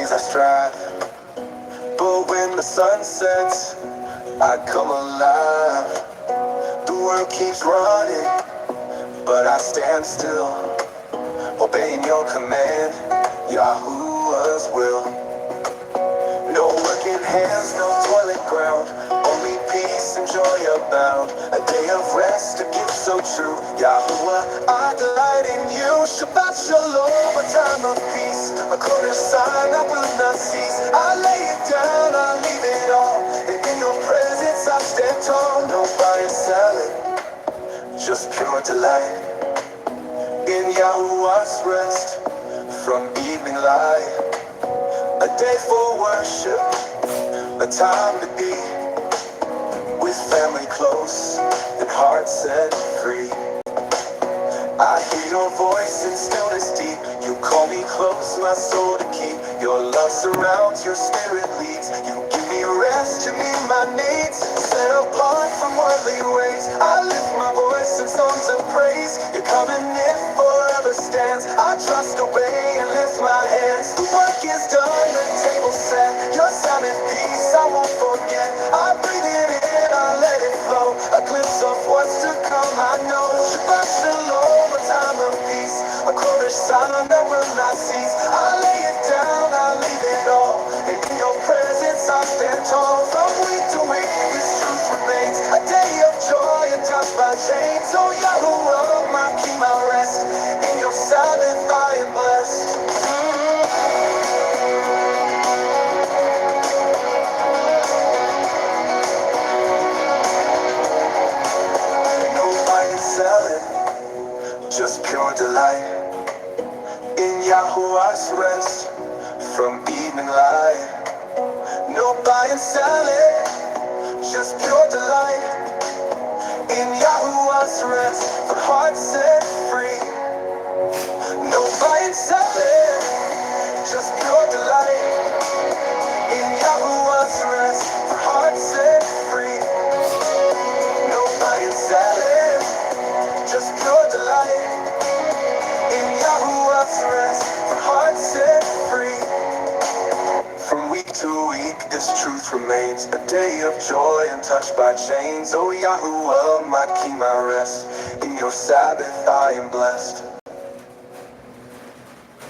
days I strive, but when the sun sets, I come alive. The world keeps running, but I stand still, obeying your command, Yahuwah's will. No working hands, no toilet ground, only peace and joy abound. A day of rest, a gift so true, Yahuwah, I delight in you. Shabbat shalom, a time of peace, a corner sign I will not cease. I lay it down, I leave it all, and in your presence I stand tall. No buy and selling, just pure delight in Yahuwah's rest from evening light. A day for worship, a time to be with family close and heart set free. I hear your voice in stillness deep. You call me close, my soul to keep. Your love surrounds, your spirit leads. You give me rest to meet my needs. Set apart from worldly ways, I lift my voice in songs of praise. Your covenant forever stands. I trust, obey, and lift my hands. The work is done, the table set. Your Sabbath peace I won't forget. I breathe it in, I let it flow. A glimpse of what's to come, I know. Shabbat shalom, a time of peace, a quarter sign that will not cease. I lay it down, I leave it all, and in your presence I stand tall. From week to week, this truth remains, a day of joy and touched by chains. Oh Yahuwah, my King, my rest, in your Sabbath I am blessed. No buying and selling, just pure delight in Yahuwah's rest from evening light. No buy and selling, just pure delight in Yahuwah's rest for hearts set free. No buy and selling, just pure delight in Yahuwah's rest for hearts set free. No buy and selling, just pure delight in Yahuwah's rest for hearts set free. From week to week, this truth remains, a day of joy and touched by chains. Oh Yahuwah, my King, my rest, in your Sabbath I am blessed.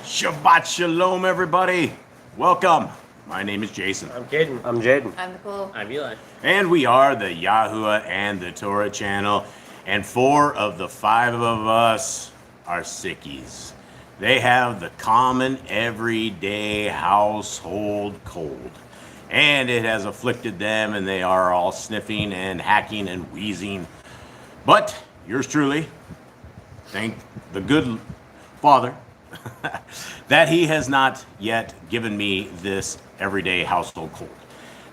Shabbat shalom, everybody. Welcome. My name is Jason. I'm Jaden. I'm Jaden. I'm Nicole. I'm Eli. And we are the Yahuwah and the Torah channel. And 4 of the 5 of us are sickies. They have the common everyday household cold. And it has afflicted them, and they are all sniffing and hacking and wheezing. But yours truly, thank the good Father, that he has not yet given me this everyday household cold.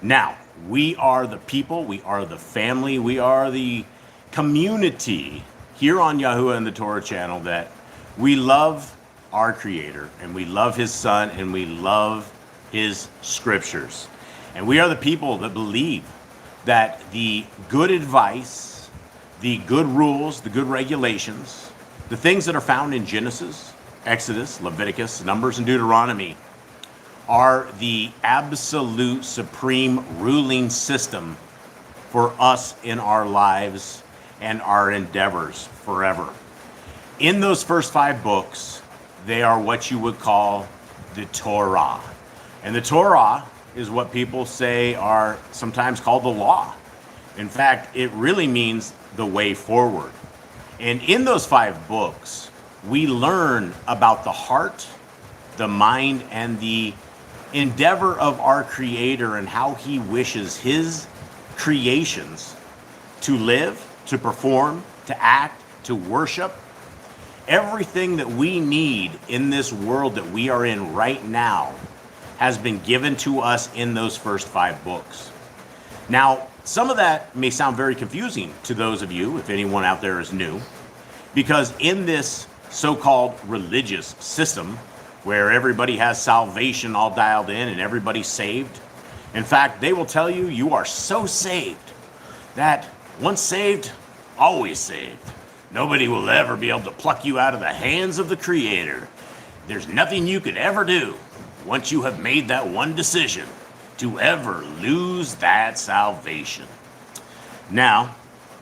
Now, we are the people, we are the family, we are the community here on Yahuwah and the Torah channel that we love our Creator, and we love His Son, and we love His Scriptures. And we are the people that believe that the good advice, the good rules, the good regulations, the things that are found in Genesis, Exodus, Leviticus, Numbers, and Deuteronomy are the absolute supreme ruling system for us in our lives and our endeavors forever. In those first 5 books, they are what you would call the Torah. And the Torah is what people say are sometimes called the law. In fact, it really means the way forward. And in those 5 books, we learn about the heart, the mind, and the endeavor of our Creator and how He wishes His creations to live, to perform, to act, to worship. Everything that we need in this world that we are in right now has been given to us in those first 5 books. Now, some of that may sound very confusing to those of you, if anyone out there is new, because in this so-called religious system where everybody has salvation all dialed in and everybody's saved, in fact, they will tell you you are so saved that once saved, always saved. Nobody will ever be able to pluck you out of the hands of the Creator. There's nothing you could ever do. once you have made that one decision to ever lose that salvation. Now,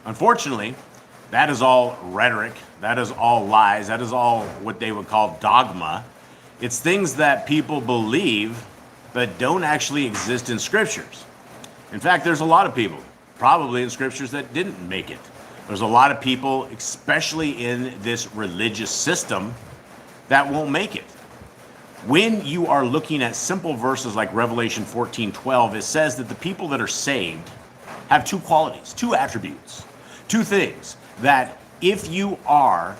unfortunately, that is all rhetoric. That is all lies. That is all what they would call dogma. It's things that people believe but don't actually exist in scriptures. In fact, there's a lot of people, probably in scriptures, that didn't make it. There's a lot of people, especially in this religious system, that won't make it. When you are looking at simple verses like Revelation 14:12, it says that the people that are saved have two qualities, two attributes, two things that if you are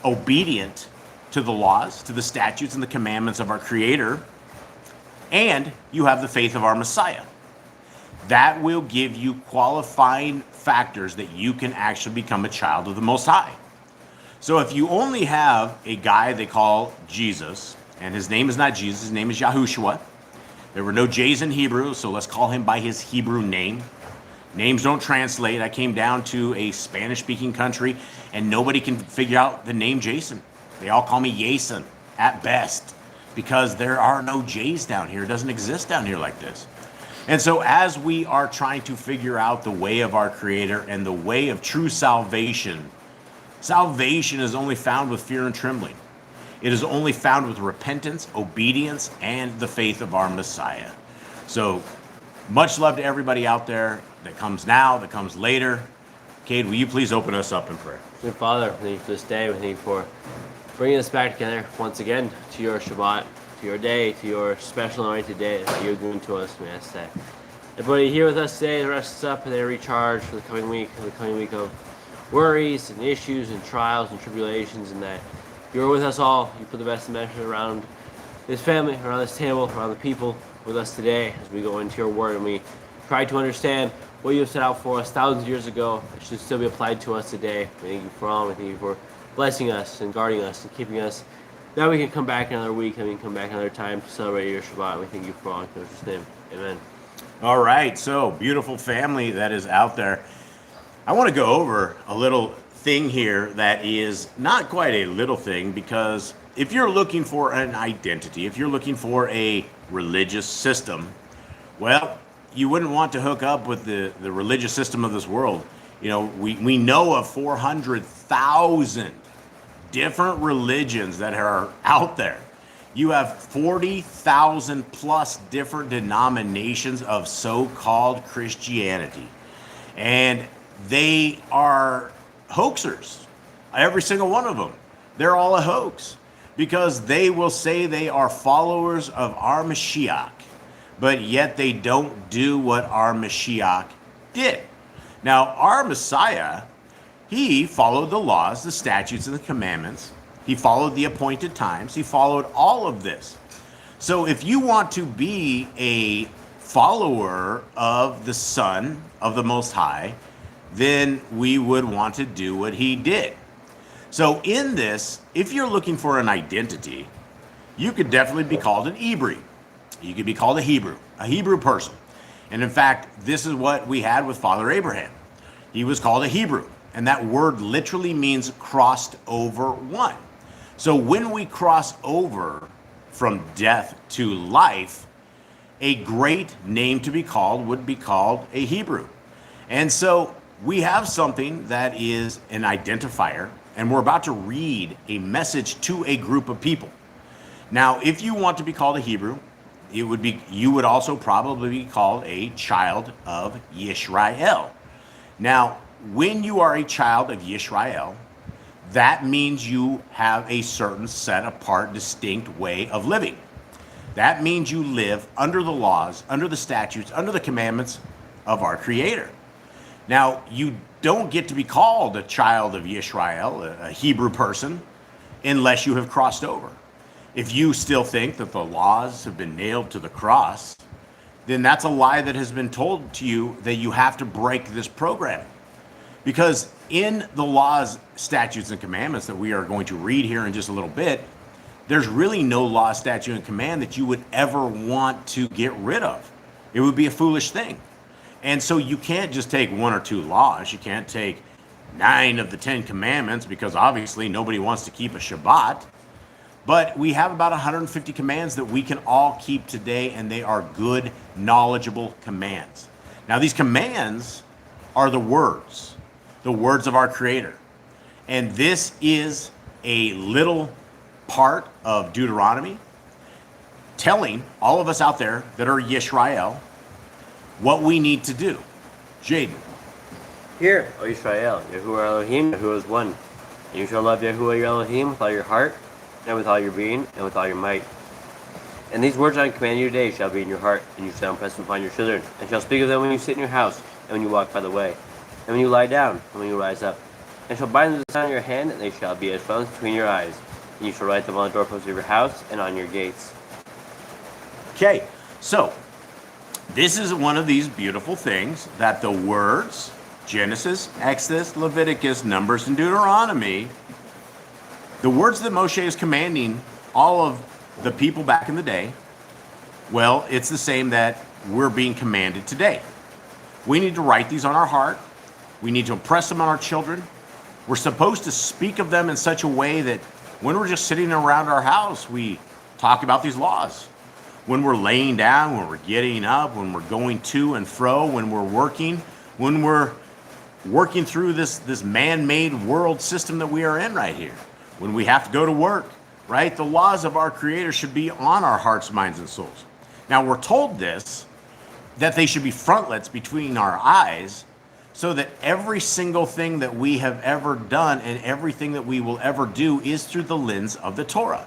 obedient to the laws, to the statutes and the commandments of our Creator, and you have the faith of our Messiah, that will give you qualifying factors that you can actually become a child of the Most High. So if you only have a guy they call Jesus, and his name is not Jesus, his name is Yahushua. There were no J's in Hebrew, so let's call him by his Hebrew name. Names don't translate. I came down to a Spanish-speaking country, and nobody can figure out the name Jason. They all call me Jason at best, because there are no J's down here. It doesn't exist down here like this. And so as we are trying to figure out the way of our Creator and the way of true salvation, salvation is only found with fear and trembling. It is only found with repentance, obedience, and the faith of our Messiah. So much love to everybody out there that comes now, that comes later. Cade, will you please open us up in prayer? Dear Father, thank you for this day. We thank you for bringing us back together once again to your Shabbat, to your day, to your special anointed day that you're giving to us. We ask that everybody here with us today rests up and they recharge for the coming week of worries and issues and trials and tribulations, and that you're with us all. You put the best measure around this family, around this table, around the people with us today as we go into your word and we try to understand what you have set out for us thousands of years ago. It should still be applied to us today. We thank you for all. We thank you for blessing us and guarding us and keeping us. Now we can come back another week and we can come back another time to celebrate your Shabbat. We thank you for all. In Jesus' name, amen. All right, so beautiful family that is out there. I want to go over a little thing here that is not quite a little thing, because if you're looking for an identity, if you're looking for a religious system, well, you wouldn't want to hook up with the religious system of this world. You know, we know of 400,000 different religions that are out there. You have 40,000 plus different denominations of so-called Christianity. And they are hoaxers. Every single one of them. They're all a hoax, because they will say they are followers of our Mashiach, but yet they don't do what our Mashiach did. Now, our Messiah, he followed the laws, the statutes, and the commandments. He followed the appointed times. He followed all of this. So if you want to be a follower of the Son of the Most High, then we would want to do what he did. So in this, if you're looking for an identity, you could definitely be called an Hebrew. You could be called a Hebrew person. And in fact, this is what we had with Father Abraham. He was called a Hebrew. And that word literally means crossed over one. So when we cross over from death to life, a great name to be called would be called a Hebrew. And so we have something that is an identifier, and we're about to read a message to a group of people. Now, if you want to be called a Hebrew, you would also probably be called a child of Yisrael. Now, when you are a child of Yisrael, that means you have a certain set apart, distinct way of living. That means you live under the laws, under the statutes, under the commandments of our Creator. Now, you don't get to be called a child of Yisrael, a Hebrew person, unless you have crossed over. If you still think that the laws have been nailed to the cross, then that's a lie that has been told to you, that you have to break this program. Because in the laws, statutes, and commandments that we are going to read here in just a little bit, there's really no law, statute, and command that you would ever want to get rid of. It would be a foolish thing. And so you can't just take one or two laws. You can't take 9 of the 10 commandments, because obviously nobody wants to keep a Shabbat. But we have about 150 commands that we can all keep today, and they are good, knowledgeable commands. Now, these commands are the words of our Creator. And this is a little part of Deuteronomy telling all of us out there that are Yisrael what we need to do. Jaden. Hear, O Israel, Yahuwah Elohim, Yahuwah is one. And you shall love Yahuwah your Elohim with all your heart, and with all your being, and with all your might. And these words I command you today shall be in your heart, and you shall impress them upon your children, and shall speak of them when you sit in your house, and when you walk by the way, and when you lie down, and when you rise up. And shall bind them to the sign of your hand, and they shall be as fronts between your eyes. And you shall write them on the doorposts of your house, and on your gates. Okay, so this is one of these beautiful things that the words, Genesis, Exodus, Leviticus, Numbers, and Deuteronomy, the words that Moshe is commanding all of the people back in the day, well, it's the same that we're being commanded today. We need to write these on our heart. We need to impress them on our children. We're supposed to speak of them in such a way that when we're just sitting around our house, we talk about these laws. When we're laying down, when we're getting up, when we're going to and fro, when we're working through this man-made world system that we are in right here. When we have to go to work, right? The laws of our Creator should be on our hearts, minds, and souls. Now, we're told this, that they should be frontlets between our eyes, so that every single thing that we have ever done and everything that we will ever do is through the lens of the Torah.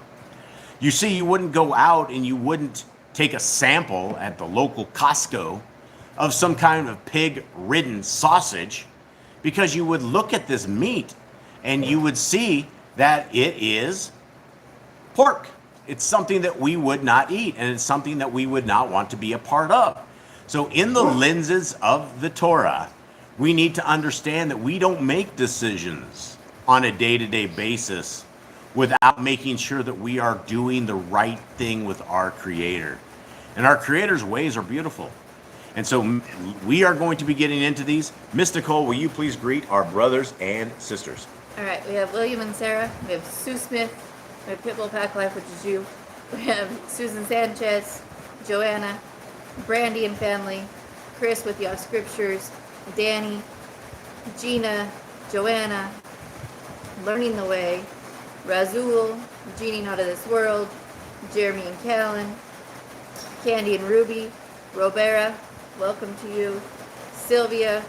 You see, you wouldn't go out and you wouldn't take a sample at the local Costco of some kind of pig-ridden sausage, because you would look at this meat and you would see that it is pork. It's something that we would not eat, and it's something that we would not want to be a part of. So in the lenses of the Torah, we need to understand that we don't make decisions on a day-to-day basis without making sure that we are doing the right thing with our Creator. And our Creator's ways are beautiful. And so we are going to be getting into these. Miss Nicole, will you please greet our brothers and sisters? All right, we have William and Sarah. We have Sue Smith. We have Pitbull Pack Life, which is you. We have Susan Sanchez, Joanna, Brandy and family, Chris with Yah Scriptures, Danny, Gina, Joanna, Learning the Way, Razul, Genie Not of This World, Jeremy and Callan, Candy and Ruby, Robera, welcome to you, Sylvia,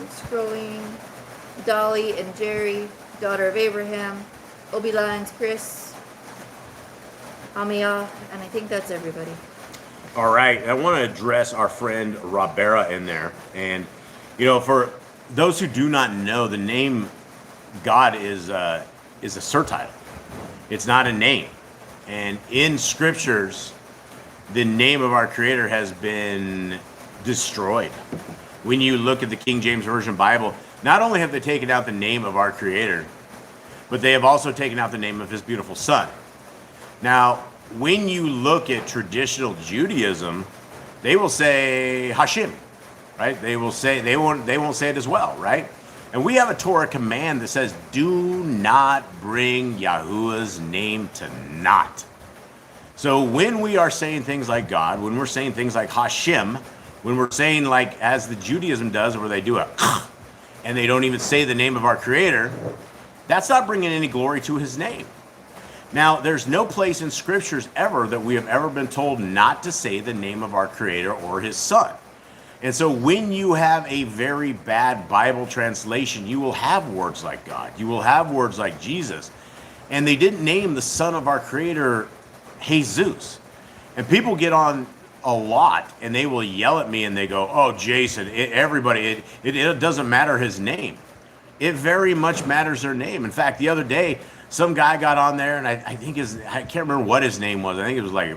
scrolling, Dolly and Jerry, daughter of Abraham, Obi Lines, Chris, Amiyah, and I think that's everybody. All right, I want to address our friend Robera in there. And, you know, for those who do not know, the name God is a surtitle. It's not a name. And in Scriptures, the name of our Creator has been destroyed. When you look at the King James Version Bible, not only have they taken out the name of our Creator, but they have also taken out the name of His beautiful Son. Now, when you look at traditional Judaism, they will say Hashim, right? They won't say it as well, right? And we have a Torah command that says, do not bring Yahuwah's name to naught. So when we are saying things like God, when we're saying things like Hashim, when we're saying like as the Judaism does, where they do a and they don't even say the name of our Creator, that's not bringing any glory to His name. Now, there's no place in Scriptures ever that we have ever been told not to say the name of our Creator or His Son. And so when you have a very bad Bible translation, you will have words like God. You will have words like Jesus. And they didn't name the Son of our Creator Jesus. And people get on a lot and they will yell at me and they go, oh, Jason, it doesn't matter his name. It very much matters their name. In fact, the other day, some guy got on there and I can't remember what his name was. I think it was like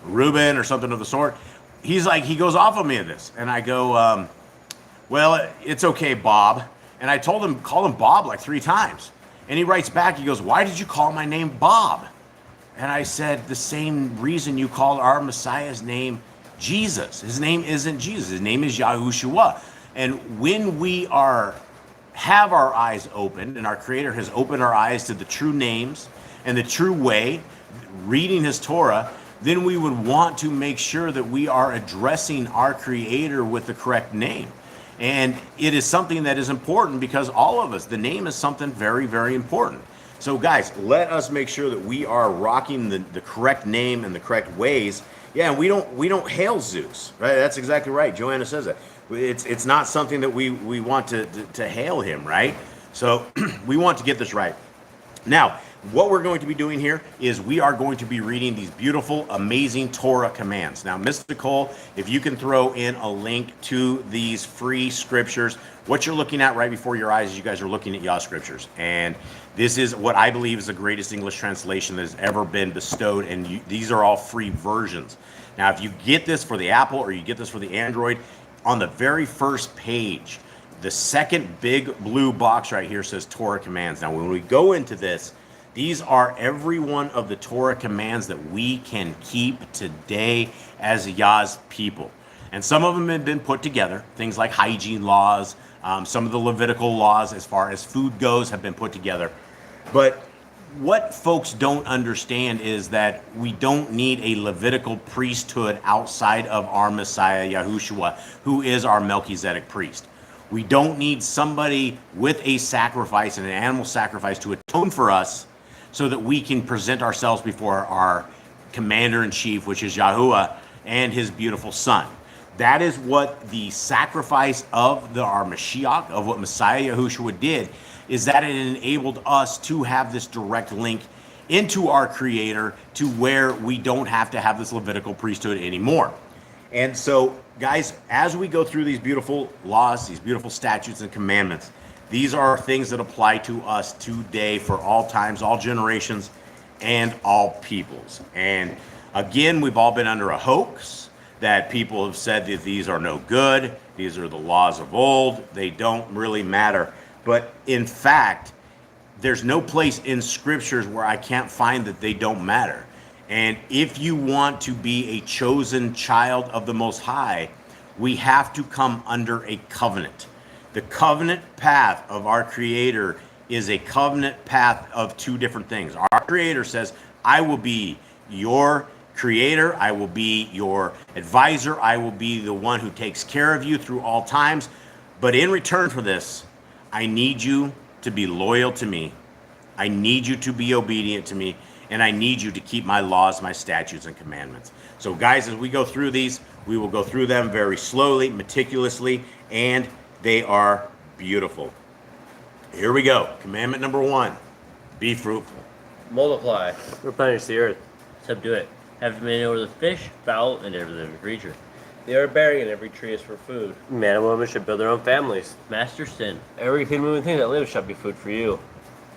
Reuben or something of the sort. He goes off on me of this. And I go, well, it's okay, Bob. And I told him, call him Bob like 3 times. And he writes back, he goes, why did you call my name Bob? And I said, the same reason you called our Messiah's name Jesus. His name isn't Jesus. His name is Yahushua. And when we have our eyes opened, and our Creator has opened our eyes to the true names and the true way, reading his Torah, then we would want to make sure that we are addressing our Creator with the correct name. And it is something that is important because all of us, the name is something very, very important. So guys, let us make sure that we are rocking the correct name and the correct ways. Yeah, and we don't hail Zeus, right? That's exactly right. Joanna says that. It's not something that we want to hail him, right? So we want to get this right. Now, what we're going to be doing here is we are going to be reading these beautiful, amazing Torah commands. Now, Mr. Nicole, if you can throw in a link to these free scriptures, what you're looking at right before your eyes is you guys are looking at Yah Scriptures. And this is what I believe is the greatest English translation that has ever been bestowed. And these are all free versions. Now, if you get this for the Apple or you get this for the Android, on the very first page, the second big blue box right here says Torah commands. Now, when we go into this, these are every one of the Torah commands that we can keep today as Yah's people. And some of them have been put together. Things like hygiene laws, some of the Levitical laws as far as food goes have been put together. But what folks don't understand is that we don't need a Levitical priesthood outside of our Messiah, Yahushua, who is our Melchizedek priest. We don't need somebody with a sacrifice and an animal sacrifice to atone for us so that we can present ourselves before our commander-in-chief, which is Yahuwah, and his beautiful son. That is what the sacrifice of our Mashiach, of what Messiah Yahushua did, is that it enabled us to have this direct link into our Creator to where we don't have to have this Levitical priesthood anymore. And so, guys, as we go through these beautiful laws, these beautiful statutes and commandments, these are things that apply to us today for all times, all generations, and all peoples. And again, we've all been under a hoax that people have said that these are no good. These are the laws of old. They don't really matter. But in fact, there's no place in scriptures where I can't find that they don't matter. And if you want to be a chosen child of the Most High, we have to come under a covenant. The covenant path of our Creator is a covenant path of two different things. Our Creator says, I will be your Creator, I will be your advisor, I will be the one who takes care of you through all times. But in return for this, I need you to be loyal to me. I need you to be obedient to me. And I need you to keep my laws, my statutes, and commandments. So guys, as we go through these, we will go through them very slowly, meticulously, and they are beautiful. Here we go. Commandment number 1. Be fruitful. Multiply. Replenish the earth. Subdue it. Have dominion over the fish, fowl, and every living creature. They are bearing, and every tree is for food. Man and woman should build their own families. Master sin. Every clean moving thing that lives shall be food for you.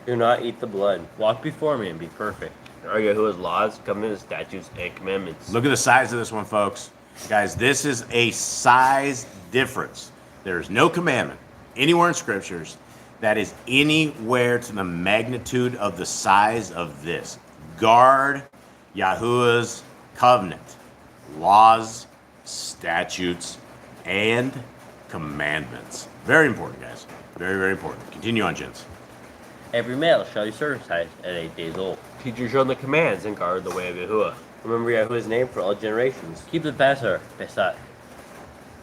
Do not eat the blood. Walk before me and be perfect. Are Yahuwah's laws, covenants, statutes, and commandments. Look at the size of this one, folks. Guys, this is a size difference. There is no commandment anywhere in scriptures that is anywhere to the magnitude of the size of this. Guard Yahuwah's covenant, laws, statutes, and commandments. Very important, guys. Very, very important. Continue on, gents. Every male shall be circumcised at 8 days old. Teach your children the commands and guard the way of Yahuwah. Remember Yahuwah's name for all generations. Keep the Passover, Basada.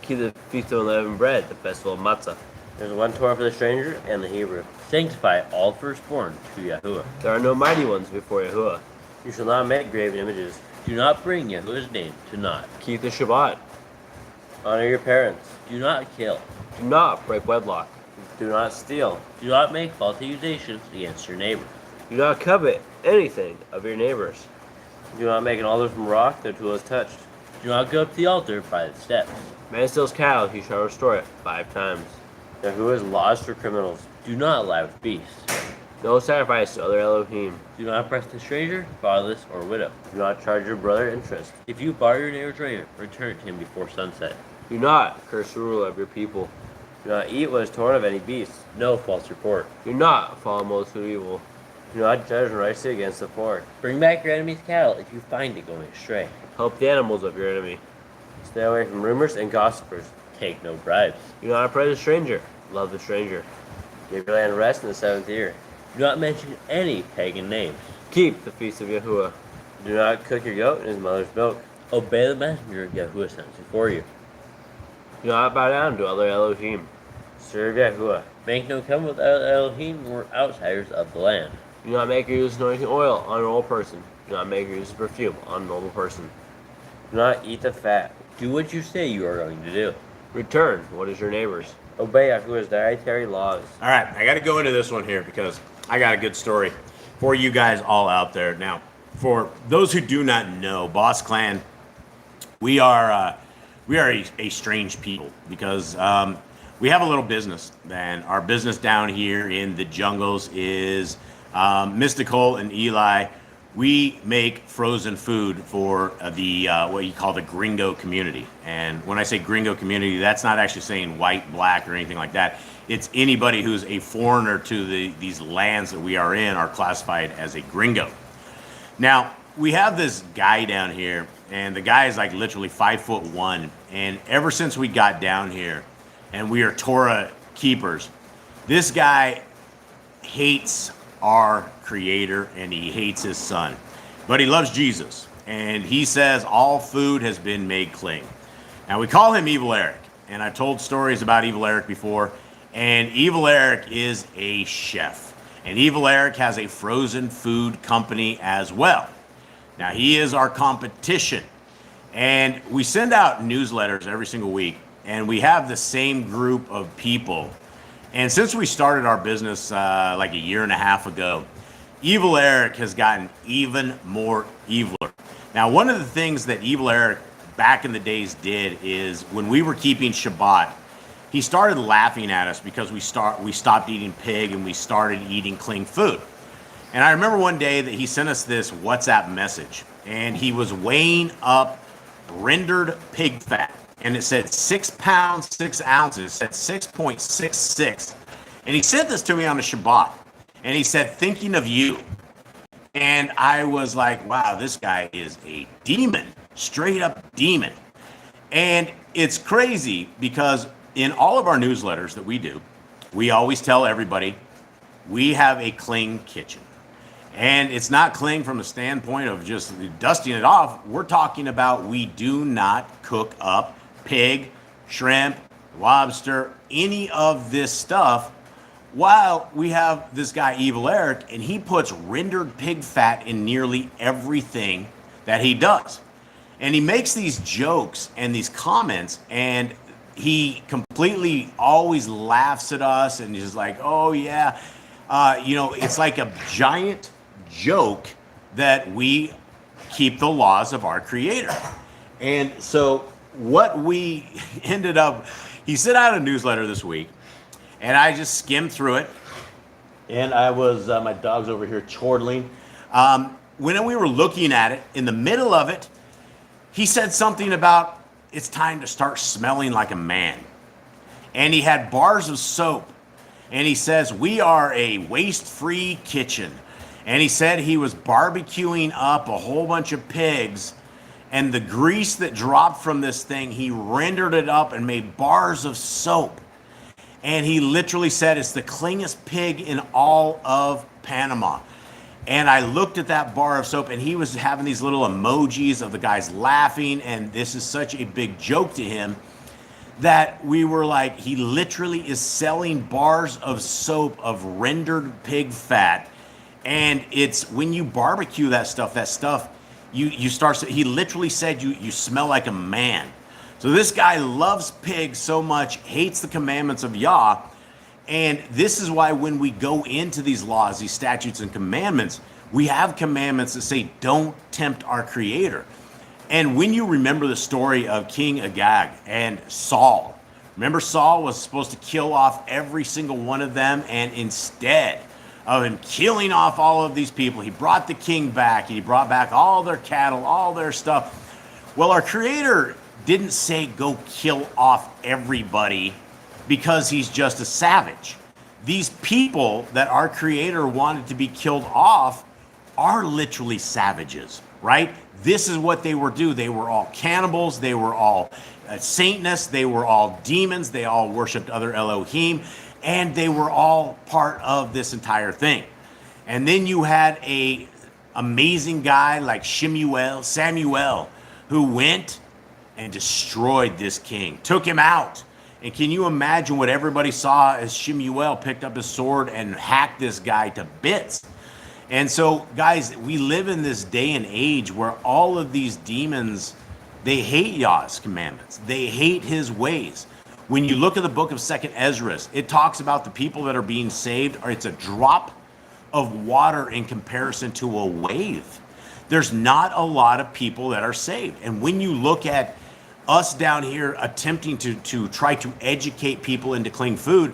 Keep the Feast of Unleavened Bread, the festival of Matzah. There's one Torah for the stranger and the Hebrew. Sanctify all firstborn to Yahuwah. There are no mighty ones before Yahuwah. You shall not make graven images. Do not bring Yahuwah's name to naught. Keep the Shabbat. Honor your parents. Do not kill. Do not break wedlock. Do not steal. Do not make false accusations against your neighbor. Do not covet anything of your neighbor's. Do not make an altar from rock that tool is touched. Do not go up to the altar by the steps. Man steals cattle, he shall restore it 5 times. Yahuwah's laws for criminals. Do not lie with beasts. No sacrifice to other Elohim. Do not oppress the stranger, fatherless, or widow. Do not charge your brother interest. If you borrow your neighbor's treasure, return it to him before sunset. Do not curse the ruler of your people. Do not eat what is torn of any beast. No false report. Do not follow motives of evil. Do not judge unrighteously against the poor. Bring back your enemy's cattle if you find it going astray. Help the animals of your enemy. Stay away from rumors and gossipers. Take no bribes. Do not oppress a stranger. Love the stranger. Give your land rest in the 7th year. Do not mention any pagan names. Keep the feast of Yahuwah. Do not cook your goat in his mother's milk. Obey the messenger Yahuwah sent before you. Do not bow down to other Elohim. Serve Yahuwah. Make no covenant with other Elohim or outsiders of the land. Do not make or use anointing oil on an old person. Do not make or use perfume on a normal person. Do not eat the fat. Do what you say you are going to do. Return what is your neighbor's. Obey Yahuwah's dietary laws. All right, I got to go into this one here because I got a good story for you guys all out there. Now, for those who do not know, Boss Clan, we are a strange people because we have a little business, and our business down here in the jungles is Mystical and Eli. We make frozen food for the what you call the gringo community. And when I say gringo community, that's not actually saying white, black, or anything like that. It's anybody who's a foreigner to these lands that we are in are classified as a gringo. Now, we have this guy down here, and the guy is like literally 5'1". And ever since we got down here, and we are Torah keepers, this guy hates our creator and he hates his son, but he loves Jesus, and he says all food has been made clean. Now, we call him Evil Eric, and I've told stories about Evil Eric before, and Evil Eric is a chef, and Evil Eric has a frozen food company as well. Now, he is our competition, and we send out newsletters every single week, and we have the same group of people. And since we started our business like a year and a half ago, Evil Eric has gotten even more eviler. Now, one of the things that Evil Eric back in the days did is when we were keeping Shabbat, he started laughing at us because we stopped eating pig and we started eating clean food. And I remember one day that he sent us this WhatsApp message, and he was weighing up rendered pig fat. And it said 6 pounds, 6 ounces, it said 6.66. And he sent this to me on a Shabbat. And he said, thinking of you. And I was like, wow, this guy is a demon, straight up demon. And it's crazy because in all of our newsletters that we do, we always tell everybody we have a clean kitchen. And it's not clean from the standpoint of just dusting it off. We're talking about we do not cook up pig, shrimp, lobster, any of this stuff, while we have this guy Evil Eric, and he puts rendered pig fat in nearly everything that he does. And he makes these jokes and these comments, and he completely always laughs at us, and he's like, oh yeah, it's like a giant joke that we keep the laws of our creator. And so what we ended up, he sent out a newsletter this week, and I just skimmed through it, and I was, my dog's over here chortling. When we were looking at it, in the middle of it, he said something about it's time to start smelling like a man. And he had bars of soap, and he says, we are a waste-free kitchen. And he said he was barbecuing up a whole bunch of pigs, and the grease that dropped from this thing, he rendered it up and made bars of soap. And he literally said it's the cleanest pig in all of Panama. And I looked at that bar of soap, and he was having these little emojis of the guys laughing, and this is such a big joke to him that we were like, he literally is selling bars of soap of rendered pig fat. And it's when you barbecue that stuff, you start, he literally said you smell like a man. So this guy loves pigs so much, hates the commandments of Yah. And this is why when we go into these laws, these statutes and commandments, we have commandments that say, don't tempt our creator. And when you remember the story of King Agag and Saul, remember Saul was supposed to kill off every single one of them, and instead of him killing off all of these people, he brought the king back. He brought back all their cattle, all their stuff. Well, our creator didn't say go kill off everybody because he's just a savage. These people that our creator wanted to be killed off are literally savages, right? This is what they were do. They were all cannibals. They were all Satanists. They were all demons. They all worshipped other Elohim. And they were all part of this entire thing. And then you had a amazing guy like Samuel, who went and destroyed this king, took him out. And can you imagine what everybody saw as Shemuel picked up his sword and hacked this guy to bits? And so, guys, we live in this day and age where all of these demons, they hate Yah's commandments. They hate his ways. When you look at the book of 2nd Ezra, it talks about the people that are being saved, or it's a drop of water in comparison to a wave. There's not a lot of people that are saved. And when you look at us down here attempting to try to educate people into clean food,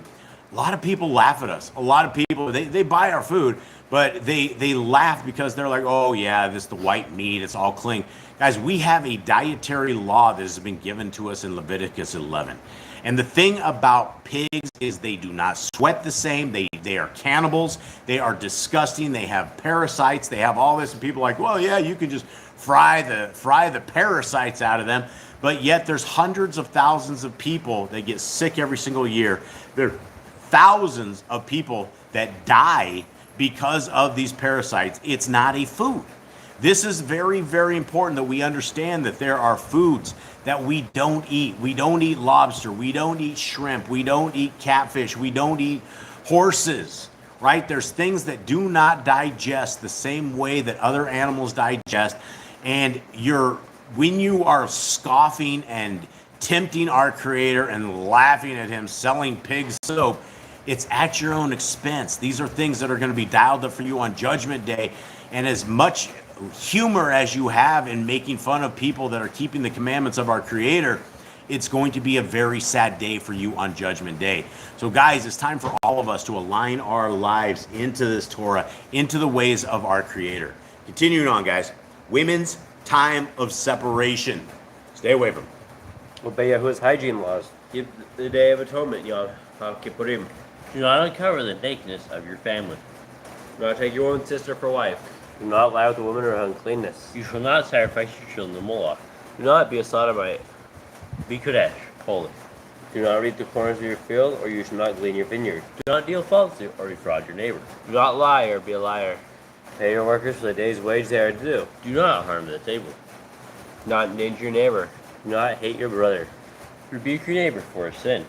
a lot of people laugh at us. A lot of people, they buy our food, but they laugh because they're like, oh yeah, this is the white meat, it's all clean. Guys, we have a dietary law that has been given to us in Leviticus 11. And the thing about pigs is they do not sweat the same. They are cannibals. They are disgusting. They have parasites. They have all this, and people are like, well, yeah, you can just fry the parasites out of them. But yet there's hundreds of thousands of people that get sick every single year. There are thousands of people that die because of these parasites. It's not a food. This is very, very important that we understand that there are foods that we don't eat. We don't eat lobster. We don't eat shrimp. We don't eat catfish. We don't eat horses, right? There's things that do not digest the same way that other animals digest. And when you are scoffing and tempting our Creator and laughing at him selling pig soap, it's at your own expense. These are things that are going to be dialed up for you on Judgment Day. And as much humor as you have in making fun of people that are keeping the commandments of our Creator, it's going to be a very sad day for you on Judgment Day. So guys, it's time for all of us to align our lives into this Torah, into the ways of our Creator. Continuing on, guys. Women's time of separation. Stay away from them. Obey Yahuwah's hygiene laws. Keep the Day of Atonement, Yom Kippurim. Do not uncover the nakedness of your family. Do not take your own sister for wife. Do not lie with a woman or uncleanness. You shall not sacrifice your children to Moloch. Do not be a sodomite. Be Kodesh, holy. Do not reap the corners of your field, or you shall not glean your vineyard. Do not deal falsely, or defraud your neighbor. Do not lie, or be a liar. Pay your workers for the day's wage they are due. Do not harm the table. Do not endanger your neighbor. Do not hate your brother. Rebuke your neighbor for a sin.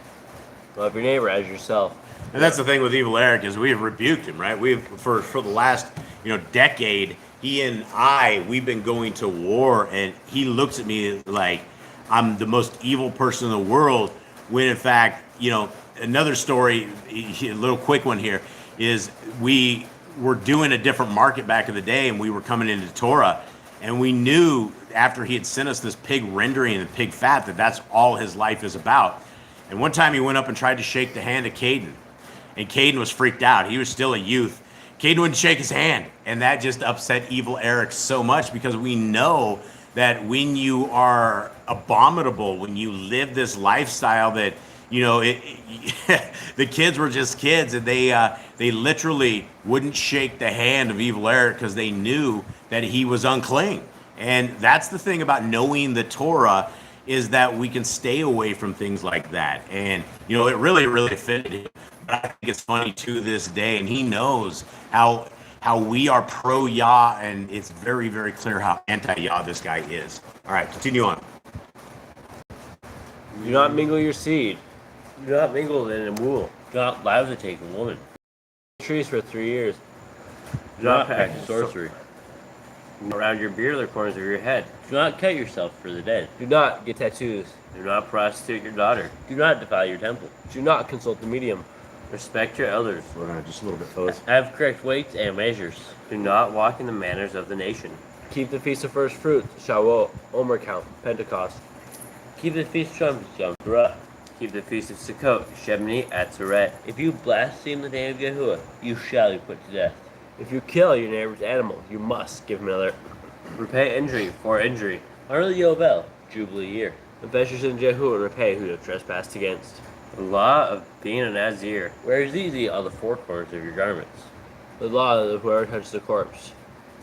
Love your neighbor as yourself. And that's the thing with Evil Eric, is we have rebuked him, right? We've for the last decade, he and we've been going to war, and he looks at me like I'm the most evil person in the world, when in fact, another story, a little quick one here, is we were doing a different market back in the day, and we were coming into Torah, and we knew after he had sent us this pig rendering and pig fat that that's all his life is about. And one time he went up and tried to shake the hand of Caden, and Caden was freaked out. He was still a youth. Caden wouldn't shake his hand, and that just upset Evil Eric so much, because we know that when you are abominable, when you live this lifestyle that, the kids were just kids, and they literally wouldn't shake the hand of Evil Eric because they knew that he was unclean. And that's the thing about knowing the Torah, is that we can stay away from things like that. And, it really, really offended him. But I think it's funny to this day, and he knows how we are pro-Yah, and it's very, very clear how anti-Yah this guy is. All right, continue on. Do not mingle your seed. Do not mingle in a wool. Do not lie with a taken woman. Trees for 3 years. Do not practice sorcery. Around your beard or the corners of your head. Do not cut yourself for the dead. Do not get tattoos. Do not prostitute your daughter. Do not defile your temple. Do not consult the medium. Respect your elders. Just a little bit, fellas. Have correct weights and measures. Do not walk in the manners of the nation. Keep the Feast of First Fruits, Shavuot, Omer count, Pentecost. Keep the Feast of Trumpets, Yom Teruah. Keep the Feast of Sukkot, Shemini, Atzeret. If you blaspheme the name of Yahuwah, you shall be put to death. If you kill your neighbor's animal, you must give him another. Repay injury for injury. Honor the Yovel, Jubilee year. Confess your sin to Yahuwah and repay who you have trespassed against. The law of being a Nazir. Wear easy all the four corners of your garments. The law of whoever touches the corpse.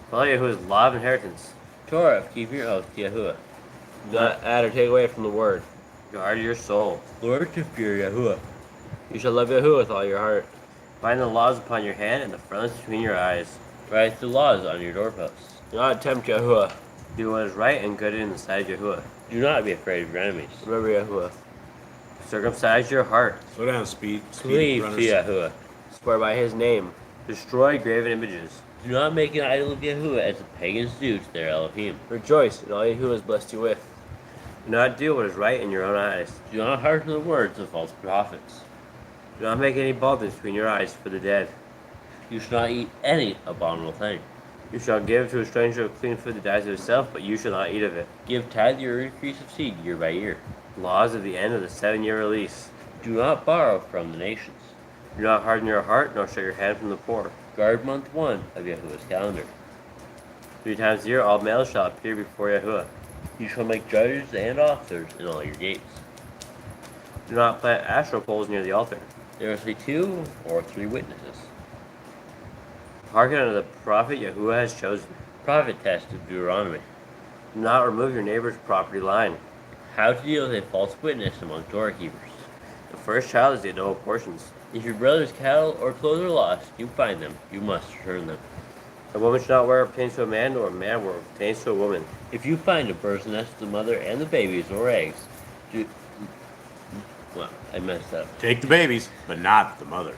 Follow Yahuwah's law of inheritance. Torah, keep your oath to Yahuwah. Do not add or take away from the word. Guard your soul. Lord, to fear Yahuwah. You shall love Yahuwah with all your heart. Bind the laws upon your hand and the frontlets between your eyes. Write the laws on your doorposts. Do not tempt Yahuwah. Do what is right and good in the sight of Yahuwah. Do not be afraid of your enemies. Remember Yahuwah. Circumcise your heart. Slow down, speed Cleave to runners. Yahuwah. Swear by his name. Destroy graven images. Do not make an idol of Yahuwah as the pagans do to their Elohim. Rejoice in all Yahuwah has blessed you with. Do not do what is right in your own eyes. Do not hearken to the words of false prophets. Do not make any baldness between your eyes for the dead. You shall not eat any abominable thing. You shall give to a stranger of clean food that dies of itself, but you shall not eat of it. Give tithe your increase of seed year by year. Laws of the end of the 7-year release. Do not borrow from the nations. Do not harden your heart, nor shut your hand from the poor. Guard month 1 of Yahuwah's calendar. 3 times a year all males shall appear before Yahuwah. You shall make judges and officers in all your gates. Do not plant astral poles near the altar. There must be 2 or 3 witnesses. Hearken unto the prophet Yahuwah has chosen. Prophet test of Deuteronomy. Do not remove your neighbor's property line. How to deal with a false witness among Torah keepers. The first child is the double portions. If your brother's cattle or clothes are lost, you find them. You must return them. A woman should not wear what pertains to a man, nor a man wear what pertains to a woman. If you find a bird's nest, the mother and the babies or eggs, well, I messed up. Take the babies, but not the mother.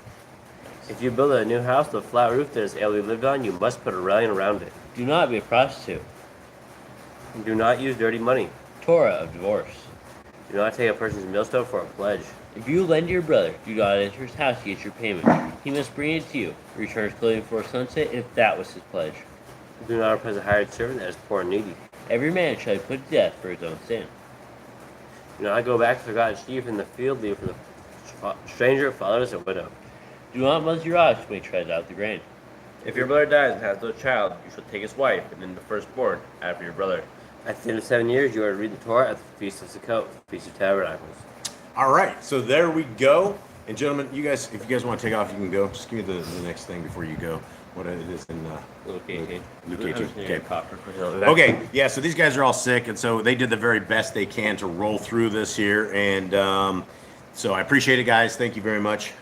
If you build a new house with a flat roof that is able to be lived on, you must put a railing around it. Do not be a prostitute. Do not use dirty money. Torah of divorce. Do not take a person's millstone for a pledge. If you lend your brother, do not enter his house to get your payment. He must bring it to you. Return his clothing before sunset if that was his pledge. Do not oppress a hired servant that is poor and needy. Every man shall be put to death for his own sin. Do not go back to the forgotten sheep in the field, leave for the stranger, fatherless, and widow. Do not muzzle your ox when he treads out the grain. If your brother dies and has no child, you shall take his wife, and then the firstborn after your brother. At the end of 7 years, you are to read the Torah at the Feast of Sukkot, the Feast of Tabernacles. All right, so there we go. And gentlemen, you guys, if you guys want to take off, you can go. Just give me the next thing before you go. What it is in Luke 18. Luke 18. Okay. Okay. Okay, yeah, so these guys are all sick, and so they did the very best they can to roll through this here. And so I appreciate it, guys. Thank you very much.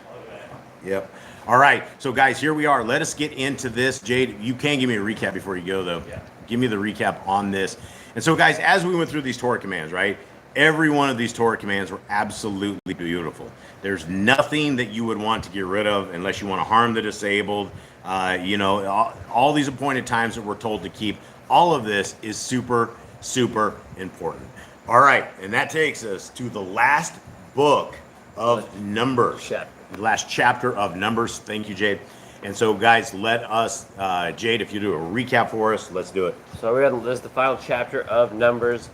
Yep. All right, so guys, here we are. Let us get into this. Jade, you can give me a recap before you go, though. Yeah. Give me the recap on this. And so, guys, as we went through these Torah commands, right? Every one of these Torah commands were absolutely beautiful. There's nothing that you would want to get rid of unless you want to harm the disabled. All these appointed times that we're told to keep. All of this is super, super important. All right, and that takes us to the last book of Numbers. The last chapter of Numbers. Thank you, Jade. And so, guys, let us, Jade, if you do a recap for us, let's do it. So this is the final chapter of Numbers.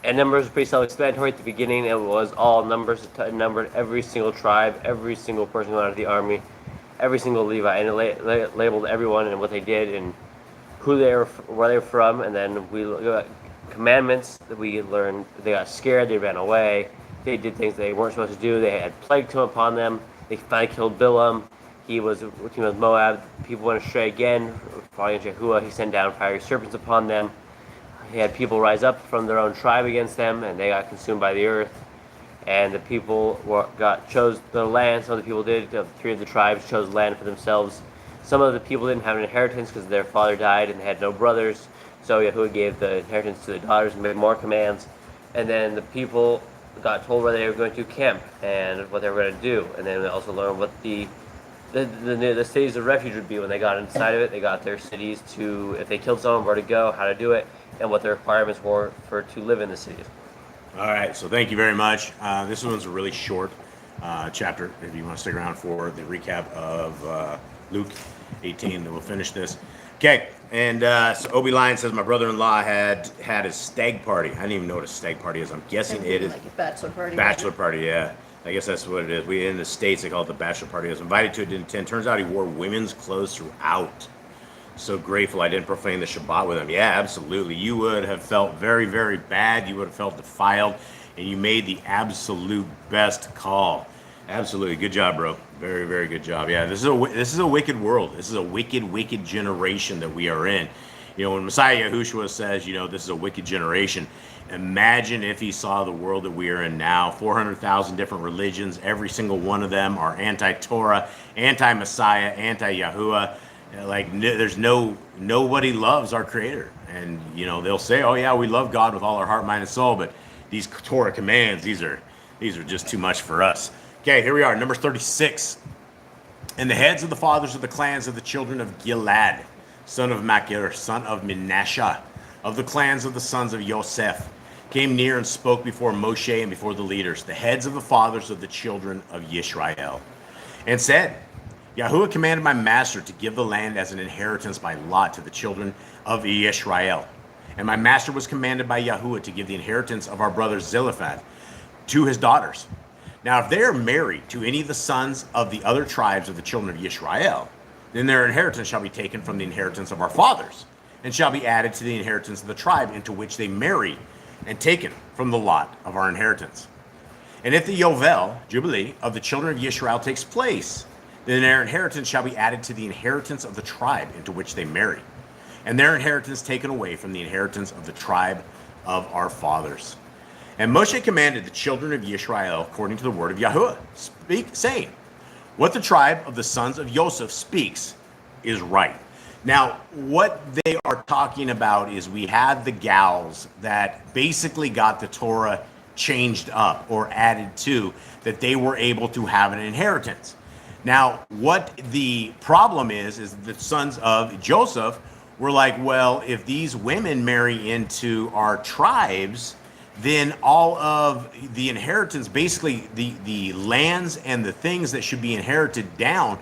And Numbers was pretty self-explanatory at the beginning. It was all numbers. It numbered every single tribe, every single person going out of the army, every single Levite, and it labeled everyone and what they did and who they were, where they were from. And then we got commandments that we learned. They got scared. They ran away. They did things they weren't supposed to do. They had plague come upon them. They finally killed Bilam. He was working with Moab. People went astray again. Following Yahuwah, he sent down fiery serpents upon them. He had people rise up from their own tribe against them, and they got consumed by the earth. And the people chose the land. Some of the people did. 3 of the tribes chose land for themselves. Some of the people didn't have an inheritance because their father died and they had no brothers. So Yahuwah gave the inheritance to the daughters and made more commands. And then the people got told where they were going to camp and what they were going to do. And then they also learned what the cities of refuge would be when they got inside of it. They got their cities to, if they killed someone, where to go, how to do it, and what the requirements were to live in the cities. All right, so thank you very much. This one's a really short chapter. If you want to stick around for the recap of Luke 18, then we'll finish this. Okay, and so Obi Lion says my brother-in-law had a stag party. I didn't even know what a stag party is. I'm guessing it is like a bachelor party. Bachelor party, yeah. I guess that's what it is. We in the States they call it the bachelor party. I was invited to it, didn't attend. Turns out he wore women's clothes throughout. So grateful I didn't profane the Shabbat with him. Yeah, absolutely. You would have felt very, very bad. You would have felt defiled, and you made the absolute best call. Absolutely, good job, bro. Very, very good job. Yeah, this is a wicked world. This is a wicked generation that we are in. You know, when Messiah Yahushua says, this is a wicked generation. Imagine if he saw the world that we are in now. 400,000 different religions. Every single one of them are anti-Torah, anti-Messiah, anti-Yahuwah. There's nobody loves our Creator, and they'll say, "Oh yeah, we love God with all our heart, mind, and soul," but these Torah commands, these are just too much for us. Okay, here we are, Numbers 36. And the heads of the fathers of the clans of the children of Gilad, son of Machir, son of Manasseh, of the clans of the sons of Yosef, came near and spoke before Moshe and before the leaders, the heads of the fathers of the children of Yisrael, and said, Yahuwah commanded my master to give the land as an inheritance by lot to the children of Yisrael. And my master was commanded by Yahuwah to give the inheritance of our brother Zelophehad to his daughters. Now, if they are married to any of the sons of the other tribes of the children of Yisrael, then their inheritance shall be taken from the inheritance of our fathers, and shall be added to the inheritance of the tribe into which they marry, and taken from the lot of our inheritance. And if the Yovel, Jubilee, of the children of Yisrael takes place, then their inheritance shall be added to the inheritance of the tribe into which they marry, and their inheritance taken away from the inheritance of the tribe of our fathers. And Moshe commanded the children of Yisrael according to the word of Yahuwah, saying, what the tribe of the sons of Joseph speaks is right. Now, what they are talking about is we had the gals that basically got the Torah changed up or added to, that they were able to have an inheritance. Now, what the problem is the sons of Joseph were like, well, if these women marry into our tribes, then all of the inheritance, basically the lands and the things that should be inherited down,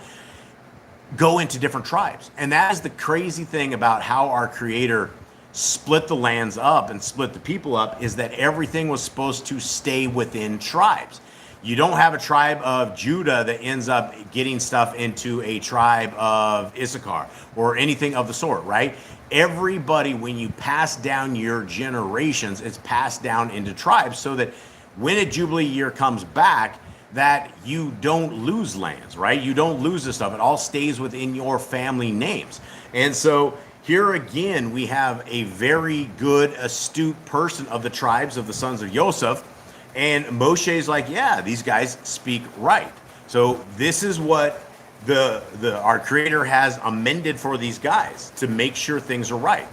go into different tribes. And that is the crazy thing about how our Creator split the lands up and split the people up, is that everything was supposed to stay within tribes. You don't have a tribe of Judah that ends up getting stuff into a tribe of Issachar or anything of the sort, right? Everybody, when you pass down your generations, it's passed down into tribes, so that when a Jubilee year comes back, that you don't lose lands, right? You don't lose this stuff. It all stays within your family names. And so here again, we have a very good, astute person of the tribes of the sons of Joseph. And Moshe's like, yeah, these guys speak right. So this is what our Creator has amended for these guys to make sure things are right.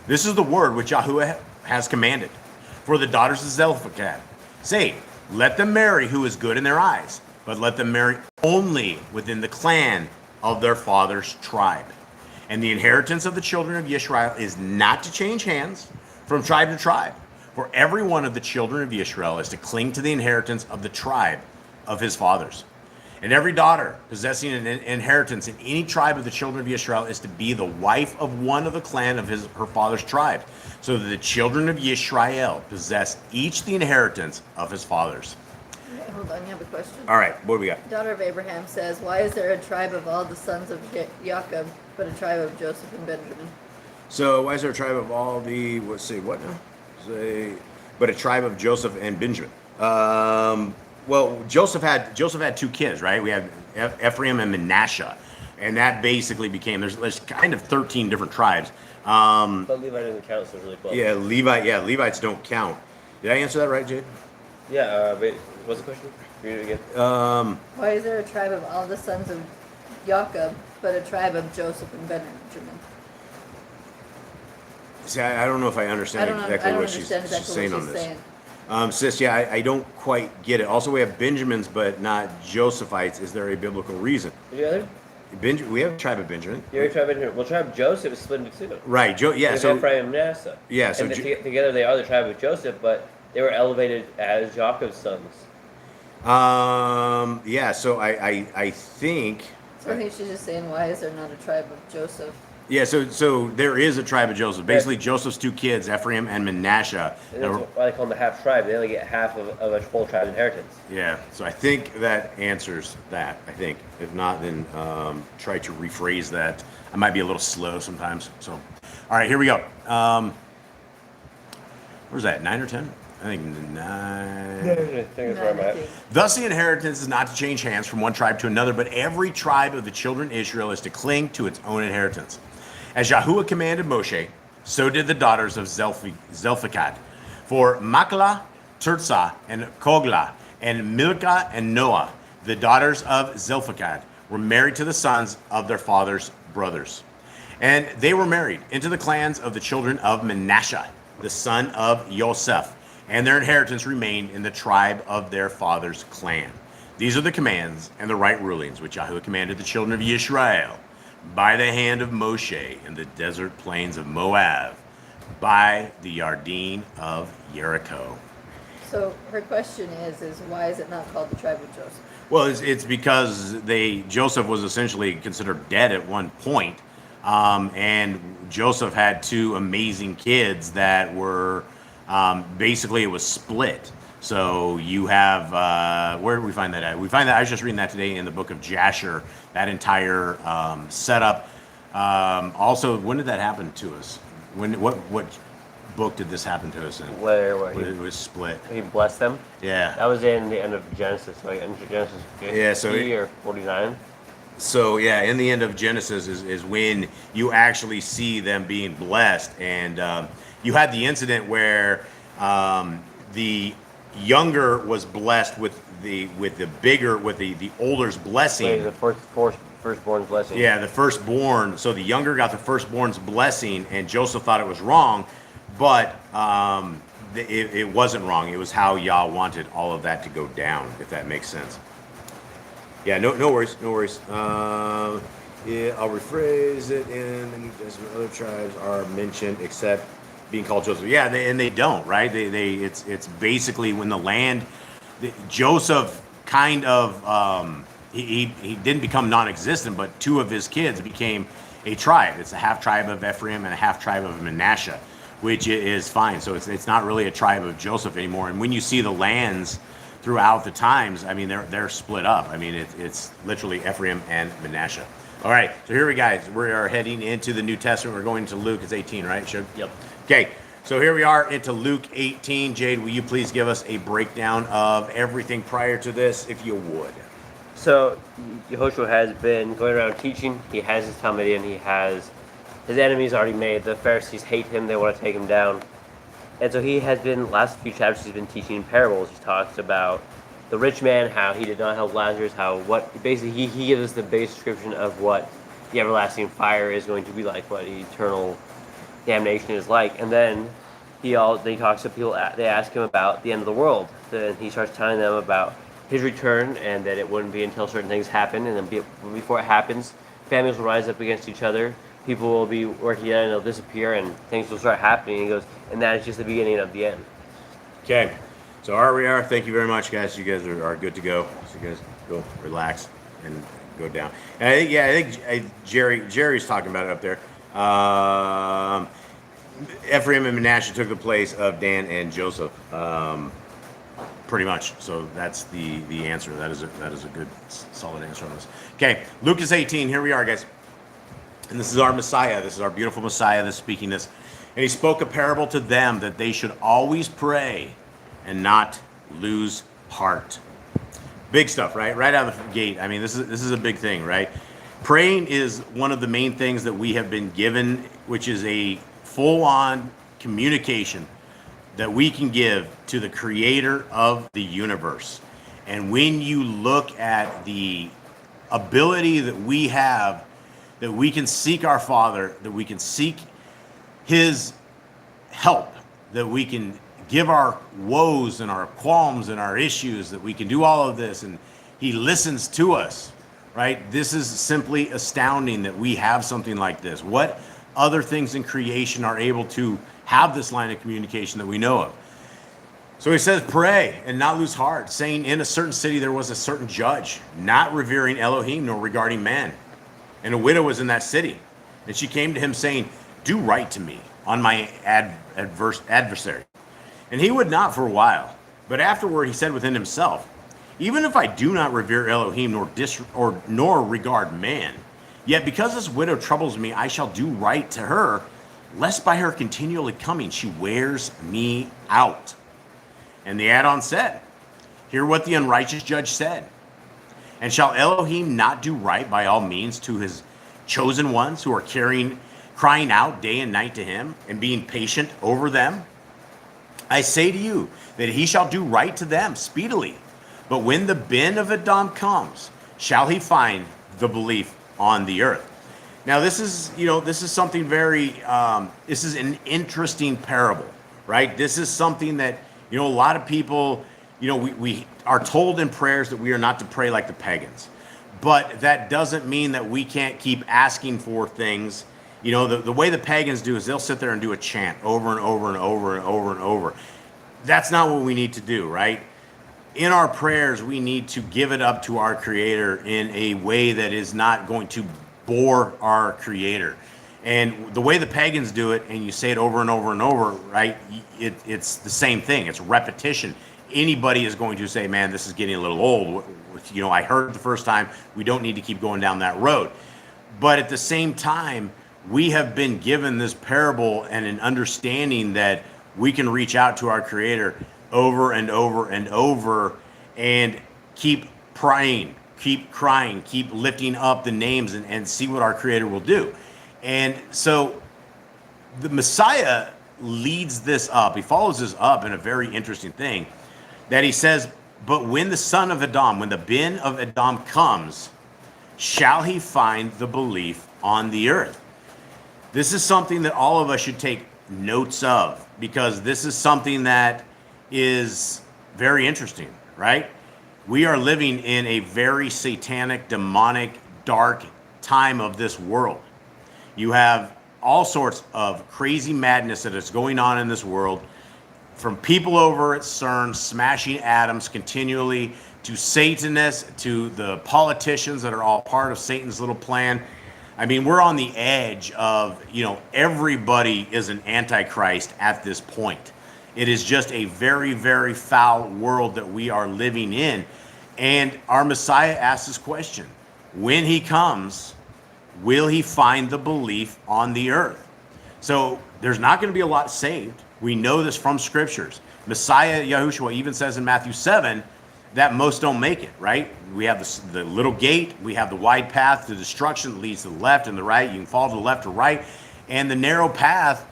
This is the word which Yahuwah has commanded for the daughters of Zelophehad. Say, let them marry who is good in their eyes, but let them marry only within the clan of their father's tribe. And the inheritance of the children of Yisrael is not to change hands from tribe to tribe. For every one of the children of Israel is to cling to the inheritance of the tribe of his fathers. And every daughter possessing an inheritance in any tribe of the children of Israel is to be the wife of one of the clan of her father's tribe, so that the children of Israel possess each the inheritance of his fathers. Okay, hold on, you have a question? All right, what do we got? Daughter of Abraham says, why is there a tribe of all the sons of Jacob, but a tribe of Joseph and Benjamin? So why is there a tribe of all the, but a tribe of Joseph and Benjamin? Well, Joseph had two kids, right? We had Ephraim and Manasseh, and that basically became, there's kind of 13 different tribes. But Levi doesn't count, so it's really close. Yeah, Levites don't count. Did I answer that right, Jade? Yeah, wait, what's the question? Read it again. Why is there a tribe of all the sons of Jacob, but a tribe of Joseph and Benjamin? See, I don't know if I understand exactly what she's saying on this. Sis, yeah, I don't quite get it. Also, we have Benjamins, but not Josephites. Is there a biblical reason? Yeah. We have a tribe of Benjamin. Yeah, we have a tribe of Benjamin. Well, tribe of Joseph is split into two. Right, yeah. So Ephraim and Manasseh. Yeah, so and together they are the tribe of Joseph, but they were elevated as Jacob's sons. Yeah. So I think. So I think she's just saying, why is there not a tribe of Joseph? Yeah, so there is a tribe of Joseph. Basically, Joseph's two kids, Ephraim and Manasseh. And that's why they call them the half tribe. They only get half of a full tribe inheritance. Yeah, so I think that answers that, I think. If not, then try to rephrase that. I might be a little slow sometimes. So, all right, here we go. Where's that, 9 or 10? I think 9. I think that's where I'm at. Thus the inheritance is not to change hands from one tribe to another, but every tribe of the children of Israel is to cling to its own inheritance. As Yahuwah commanded Moshe, so did the daughters of Zelophehad. For Machlah, Tirzah, and Koglah, and Milcah and Noah, the daughters of Zelophehad, were married to the sons of their fathers brothers. And they were married into the clans of the children of Manasseh, the son of Joseph, and their inheritance remained in the tribe of their father's clan. These are the commands and the right rulings which Yahweh commanded the children of Israel by the hand of Moshe in the desert plains of Moab, by the Yarden of Jericho. So her question is why is it not called the tribe of Joseph? Well, it's because Joseph was essentially considered dead at one point, and Joseph had two amazing kids that were basically it was split. So you have where did we find that at? We find that I was just reading that today in the book of Jasher. That entire setup. Also, when did that happen to us? What book did this happen to us in? Where it was split. he blessed them. Yeah. That was in the end of Genesis, like in Genesis 50 Yeah, so or 49. So yeah, in the end of Genesis is when you actually see them being blessed, and you had the incident where the younger was blessed with the older's blessing. The firstborn's blessing. Yeah, the firstborn. So the younger got the firstborn's blessing, and Joseph thought it was wrong, but it wasn't wrong. It was how Yah wanted all of that to go down, if that makes sense. Yeah, no worries. Yeah, I'll rephrase it. In the New Testament, other tribes are mentioned except being called Joseph. Yeah, they don't, right? It's basically when the land, Joseph kind of he didn't become non-existent, but two of his kids became a tribe. It's a half tribe of Ephraim and a half tribe of Manasseh, which is fine. So it's not really a tribe of Joseph anymore. And when you see the lands throughout the times, I mean, they're split up. I mean, it's literally Ephraim and Manasseh. All right, so here we guys. We are heading into the New Testament. We're going to Luke. It's 18, right, Shug? Yep. Okay, so here we are into Luke 18. Jade, will you please give us a breakdown of everything prior to this, if you would? So Yehoshua has been going around teaching. He has his Talmudim. He has his enemies already made. The Pharisees hate him. They want to take him down. And so he has been, last few chapters, he's been teaching parables. He talks about the rich man, how he did not help Lazarus, basically he gives us the base description of what the everlasting fire is going to be like, what eternal damnation is like. And then he talks to people, they ask him about the end of the world. Then he starts telling them about his return, and that it wouldn't be until certain things happen, and then before it happens, families will rise up against each other, people will be working together and they'll disappear, and things will start happening. And he goes, and that is just the beginning of the end. Okay, so here we are. Thank you very much, guys. You guys are good to go. So you guys go relax and go down. And I think Jerry's talking about it up there. Ephraim and Manasseh took the place of Dan and Joseph, pretty much. So that's the answer. That is a good solid answer on this. Okay, Lucas 18. Here we are, guys. And this is our Messiah. This is our beautiful Messiah that's speaking this. And he spoke a parable to them that they should always pray and not lose heart. Big stuff, right? Right out of the gate. I mean, this is a big thing, right? Praying is one of the main things that we have been given, which is a full-on communication that we can give to the creator of the universe. And when you look at the ability that we have, that we can seek our Father, that we can seek his help, that we can give our woes and our qualms and our issues, that we can do all of this, and he listens to us, right? This is simply astounding that we have something like this. What other things in creation are able to have this line of communication that we know of? So he says, pray and not lose heart, saying, in a certain city there was a certain judge, not revering Elohim nor regarding man. And a widow was in that city. And she came to him saying, do right to me on my adversary. And he would not for a while. But afterward he said within himself, even if I do not revere Elohim nor regard man, yet because this widow troubles me, I shall do right to her, lest by her continually coming she wears me out. And the add-on said, hear what the unrighteous judge said. And shall Elohim not do right by all means to his chosen ones who are crying out day and night to him and being patient over them? I say to you that he shall do right to them speedily. But when the bin of Adam comes, shall he find the belief on the earth? Now, this is, this is something very, this is an interesting parable, right? This is something that, a lot of people, we are told in prayers that we are not to pray like the pagans. But that doesn't mean that we can't keep asking for things. The way the pagans do is they'll sit there and do a chant over and over and over and over and over. That's not what we need to do, right? In our prayers, we need to give it up to our Creator in a way that is not going to bore our Creator. And the way the pagans do it, and you say it over and over and over, right? It's the same thing. It's repetition. Anybody is going to say, man, this is getting a little old. I heard it the first time. We don't need to keep going down that road. But at the same time, we have been given this parable and an understanding that we can reach out to our Creator over and over and over and keep praying, keep crying, keep lifting up the names and see what our Creator will do. And so the Messiah leads this up. He follows this up in a very interesting thing that he says, but when the son of Adam, when the bin of Adam comes, shall he find the belief on the earth? This is something that all of us should take notes of, because this is something that is very interesting, right? We are living in a very satanic, demonic, dark time of this world. You have all sorts of crazy madness that is going on in this world, from people over at CERN smashing atoms continually, to Satanists, to the politicians that are all part of Satan's little plan. I mean, we're on the edge of, everybody is an antichrist at this point. It is just a very, very foul world that we are living in. And our Messiah asks this question: when he comes, will he find the belief on the earth? So there's not going to be a lot saved. We know this from scriptures. Messiah Yahushua even says in Matthew 7 that most don't make it, right? We have the little gate, we have the wide path to destruction that leads to the left and the right. You can fall to the left or right. And the narrow path,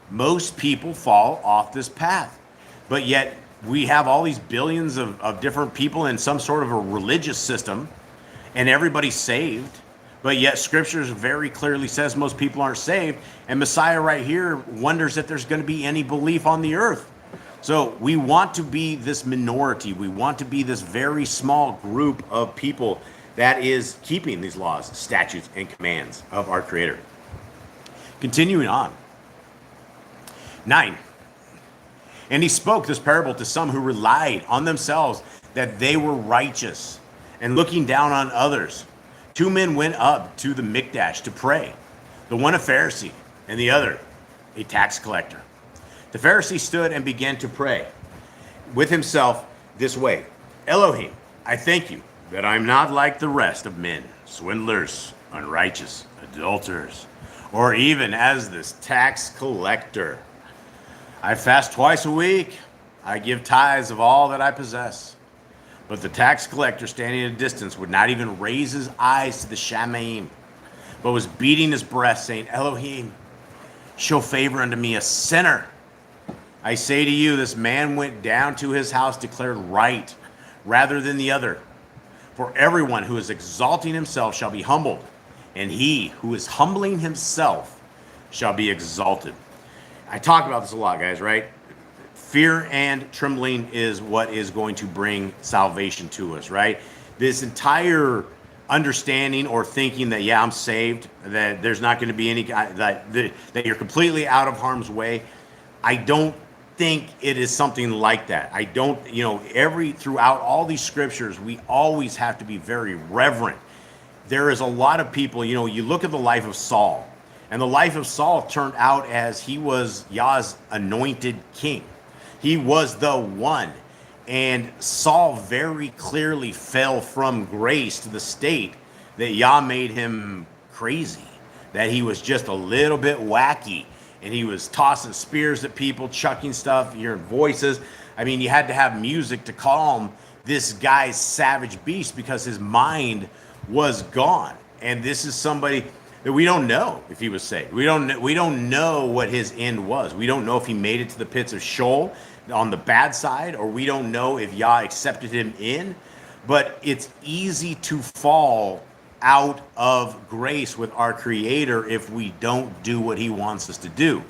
most people fall off this path. But yet we have all these billions of different people in some sort of a religious system, and everybody's saved. But yet scriptures very clearly says most people aren't saved. And Messiah right here wonders if there's going to be any belief on the earth. So we want to be this minority. We want to be this very small group of people that is keeping these laws, statutes, and commands of our Creator. Continuing on. 9. And he spoke this parable to some who relied on themselves that they were righteous, and looking down on others. 2 men went up to the Mikdash to pray, the one a Pharisee and the other a tax collector. The Pharisee stood and began to pray with himself this way: Elohim, I thank you that I'm not like the rest of men, swindlers, unrighteous, adulterers, or even as this tax collector. I fast twice a week. I give tithes of all that I possess. But the tax collector, standing at a distance, would not even raise his eyes to the Shamaim, but was beating his breast, saying, Elohim, show favor unto me, a sinner. I say to you, this man went down to his house declared right, rather than the other. For everyone who is exalting himself shall be humbled, and he who is humbling himself shall be exalted. I talk about this a lot, guys, right? Fear and trembling is what is going to bring salvation to us, right? This entire understanding or thinking that, yeah, I'm saved, that there's not going to be any, that you're completely out of harm's way. I don't think it is something like that. I don't, throughout all these scriptures, we always have to be very reverent. There is a lot of people, you look at the life of Saul, and the life of Saul turned out as he was Yah's anointed king. He was the one. And Saul very clearly fell from grace to the state that Yah made him crazy, that he was just a little bit wacky, and he was tossing spears at people, chucking stuff, hearing voices. I mean, you had to have music to calm this guy's savage beast because his mind was gone. And this is somebody that we don't know if he was saved. We don't know what his end was. We don't know if he made it to the pits of Sheol on the bad side, or we don't know if Yah accepted him in. But it's easy to fall out of grace with our Creator if we don't do what He wants us to do.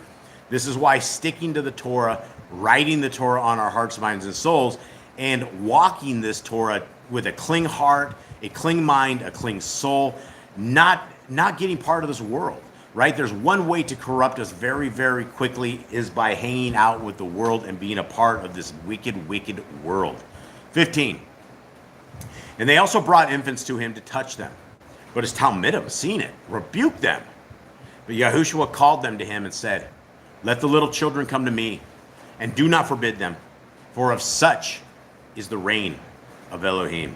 This is why sticking to the Torah, writing the Torah on our hearts, minds, and souls, and walking this Torah with a clean heart, a clean mind, a clean soul, not getting part of this world, right? There's one way to corrupt us very, very quickly is by hanging out with the world and being a part of this wicked, wicked world. 15. And they also brought infants to him to touch them. But his Talmidim, seeing it, rebuked them. But Yahushua called them to him and said, let the little children come to me, and do not forbid them, for of such is the reign of Elohim.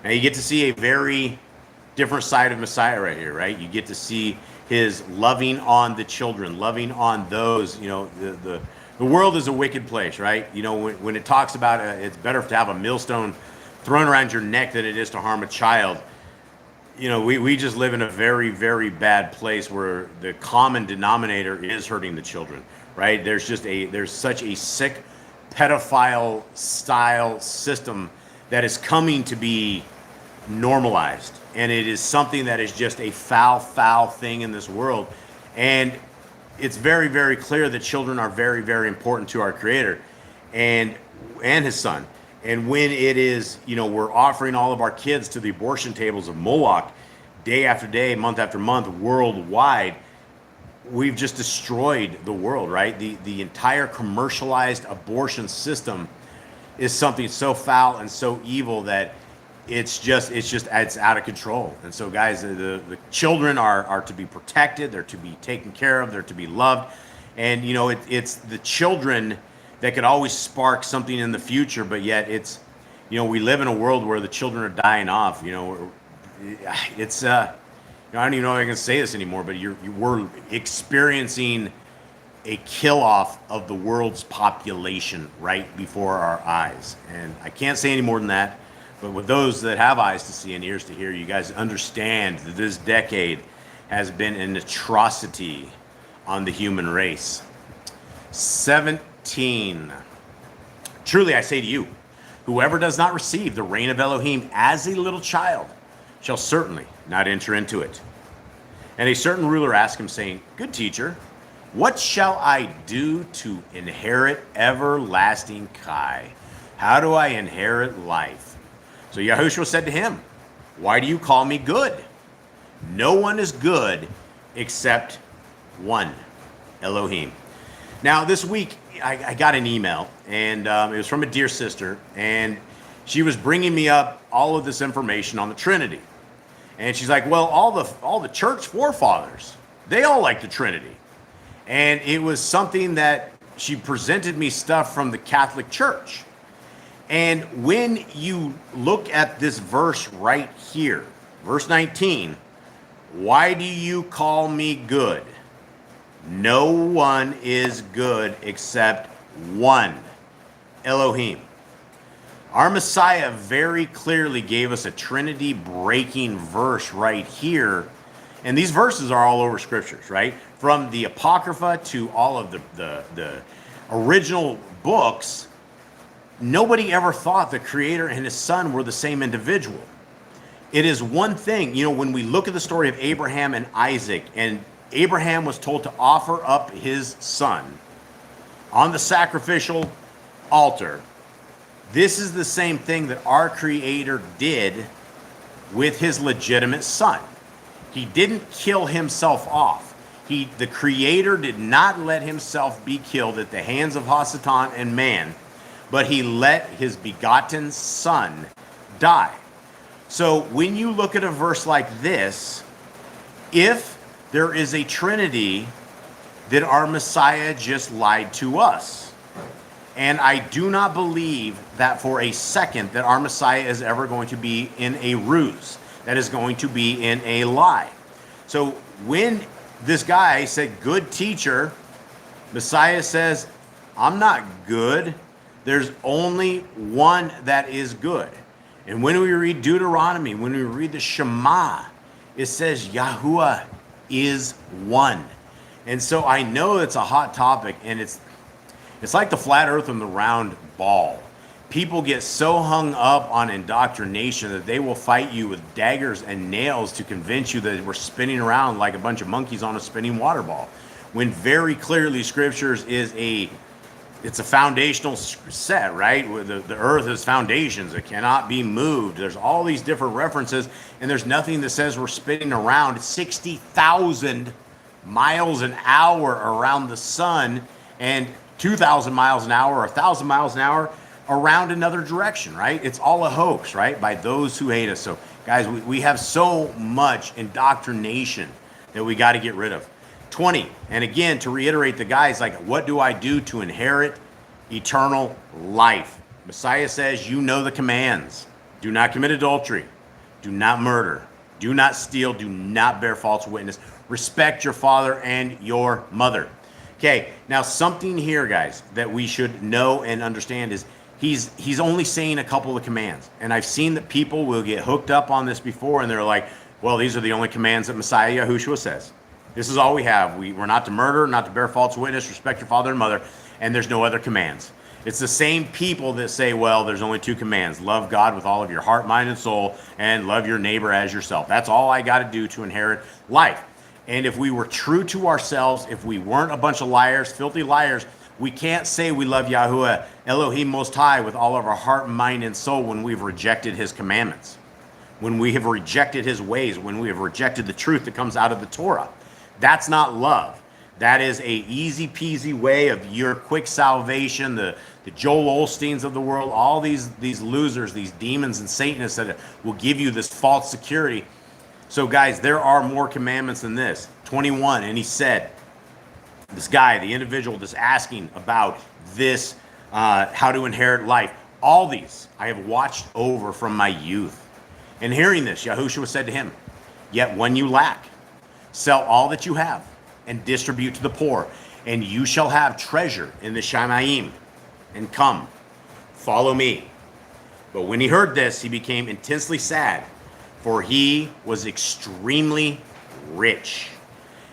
Now you get to see a very different side of Messiah right here, right? You get to see his loving on the children, loving on those, the world is a wicked place, right? When it talks about it's better to have a millstone thrown around your neck than it is to harm a child. We just live in a very, very bad place where the common denominator is hurting the children, right? There's such a sick pedophile style system that is coming to be normalized. And it is something that is just a foul thing in this world. And it's very, very clear that children are very, very important to our Creator and his Son. And when it is, we're offering all of our kids to the abortion tables of Moloch day after day, month after month, worldwide, we've just destroyed the world, right? The entire commercialized abortion system is something so foul and so evil that it's out of control. And so, guys, the children are to be protected, they're to be taken care of, they're to be loved. And, it's the children that could always spark something in the future, but yet it's, we live in a world where the children are dying off. It's, I don't even know if I can say this anymore, but we're experiencing a kill-off of the world's population right before our eyes. And I can't say any more than that, but with those that have eyes to see and ears to hear, you guys understand that this decade has been an atrocity on the human race. 17. Truly I say to you, whoever does not receive the reign of Elohim as a little child shall certainly not enter into it. And a certain ruler asked him, saying, good teacher, what shall I do to inherit everlasting Kai? How do I inherit life? So Yahushua said to him, why do you call me good? No one is good except one, Elohim. Now this week, I got an email, and it was from a dear sister, and she was bringing me up all of this information on the Trinity. And she's like, well, all the church forefathers, they all like the Trinity. And it was something that she presented me stuff from the Catholic Church. And when you look at this verse right here, verse 19, why do you call me good? No one is good except one, Elohim. Our Messiah very clearly gave us a Trinity breaking verse right here. And these verses are all over Scriptures, right? From the Apocrypha to all of the original books, nobody ever thought the Creator and his Son were the same individual. It is one thing, when we look at the story of Abraham and Isaac, and Abraham was told to offer up his son on the sacrificial altar. This is the same thing that our Creator did with his legitimate son. He didn't kill himself off. The Creator did not let himself be killed at the hands of Hasatan and man, but he let his begotten son die. So when you look at a verse like this, if there is a Trinity, then our Messiah just lied to us. And I do not believe that for a second that our Messiah is ever going to be in a ruse, that is going to be in a lie. So when this guy said, good teacher, Messiah says, I'm not good. There's only one that is good. And when we read Deuteronomy, when we read the Shema, it says Yahuwah is one. And so I know it's a hot topic, and it's like the flat earth and the round ball. people get so hung up on indoctrination that they will fight you with daggers and nails to convince you that we're spinning around like a bunch of monkeys on a spinning water ball. When very clearly Scriptures is it's a foundational set, right? The earth is foundations. It cannot be moved. There's all these different references, and there's nothing that says we're spinning around 60,000 miles an hour around the sun and 2,000 miles an hour or 1,000 miles an hour around another direction, right? It's all a hoax, right? By those who hate us. So, guys, we have so much indoctrination that we got to get rid of. 20, and again, to reiterate the guys, like, what do I do to inherit eternal life? Messiah says, you know the commands. Do not commit adultery. Do not murder. Do not steal. Do not bear false witness. Respect your father and your mother. Okay, now something here, guys, that we should know and understand is he's only saying a couple of commands. And I've seen that people will get hooked up on this before, and they're like, well, these are the only commands that Messiah Yahushua says. This is all we have. We're not to murder, not to bear false witness, respect your father and mother, and there's no other commands. It's the same people that say, well, there's only two commands. Love God with all of your heart, mind, and soul, and love your neighbor as yourself. That's all I got to do to inherit life. And if we were true to ourselves, if we weren't a bunch of liars, filthy liars, we can't say we love Yahuwah, Elohim Most High, with all of our heart, mind, and soul when we've rejected his commandments, when we have rejected his ways, when we have rejected the truth that comes out of the Torah. That's not love. That is a easy peasy way of your quick salvation. The Joel Osteens of the world, all these losers, these demons and Satanists that will give you this false security. So guys, there are more commandments than this. 21, and he said, this guy, the individual that's asking about this, how to inherit life, all these I have watched over from my youth. And hearing this, Yahushua said to him, yet when you lack, sell all that you have and distribute to the poor, and you shall have treasure in the Shamayim. And come, follow me. But when he heard this, he became intensely sad, for he was extremely rich.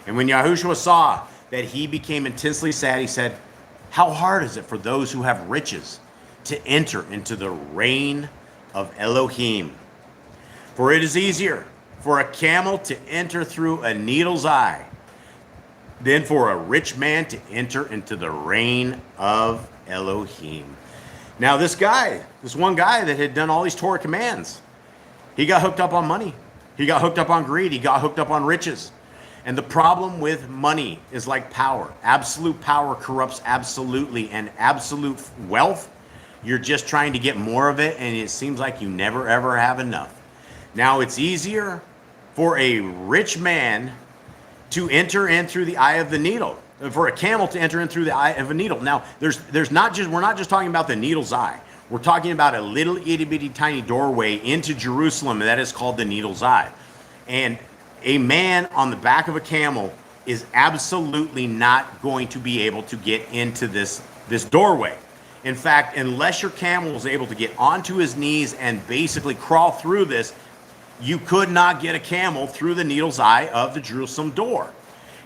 And when Yahushua saw that he became intensely sad, he said, how hard is it for those who have riches to enter into the reign of Elohim? For it is easier for a camel to enter through a needle's eye than for a rich man to enter into the reign of Elohim. Now this one guy that had done all these Torah commands, he got hooked up on money. He got hooked up on greed. He got hooked up on riches. And the problem with money is like power. Absolute power corrupts absolutely, and absolute wealth, you're just trying to get more of it, and it seems like you never ever have enough. Now it's easier for a rich man to enter in through the eye of the needle, for a camel to enter in through the eye of a needle. Now, we're not just talking about the needle's eye. We're talking about a little itty bitty tiny doorway into Jerusalem that is called the needle's eye. And a man on the back of a camel is absolutely not going to be able to get into this doorway. In fact, unless your camel is able to get onto his knees and basically crawl through this, you could not get a camel through the needle's eye of the Jerusalem door.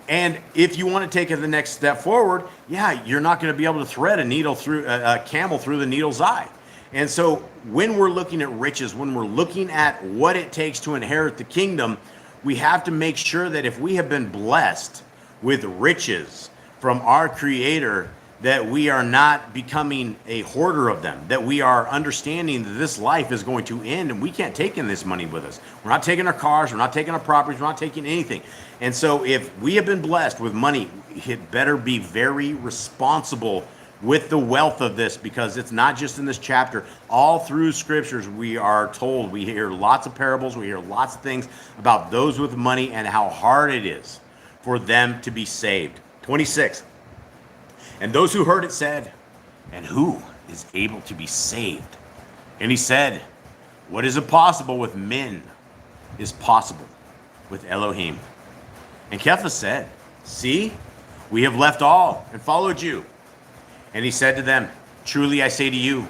And if you want to take it the next step forward, yeah, you're not going to be able to thread a camel through the needle's eye. And so when we're looking at riches, when we're looking at what it takes to inherit the kingdom, we have to make sure that if we have been blessed with riches from our Creator, that we are not becoming a hoarder of them, that we are understanding that this life is going to end and we can't take in this money with us. We're not taking our cars, we're not taking our properties, we're not taking anything. And so if we have been blessed with money, it better be very responsible with the wealth of this, because it's not just in this chapter. All through Scriptures, we are told, we hear lots of parables, we hear lots of things about those with money and how hard it is for them to be saved. 26. And those who heard it said, and who is able to be saved? And he said, what is impossible with men is possible with Elohim. And Kepha said, see, we have left all and followed you. And he said to them, truly I say to you,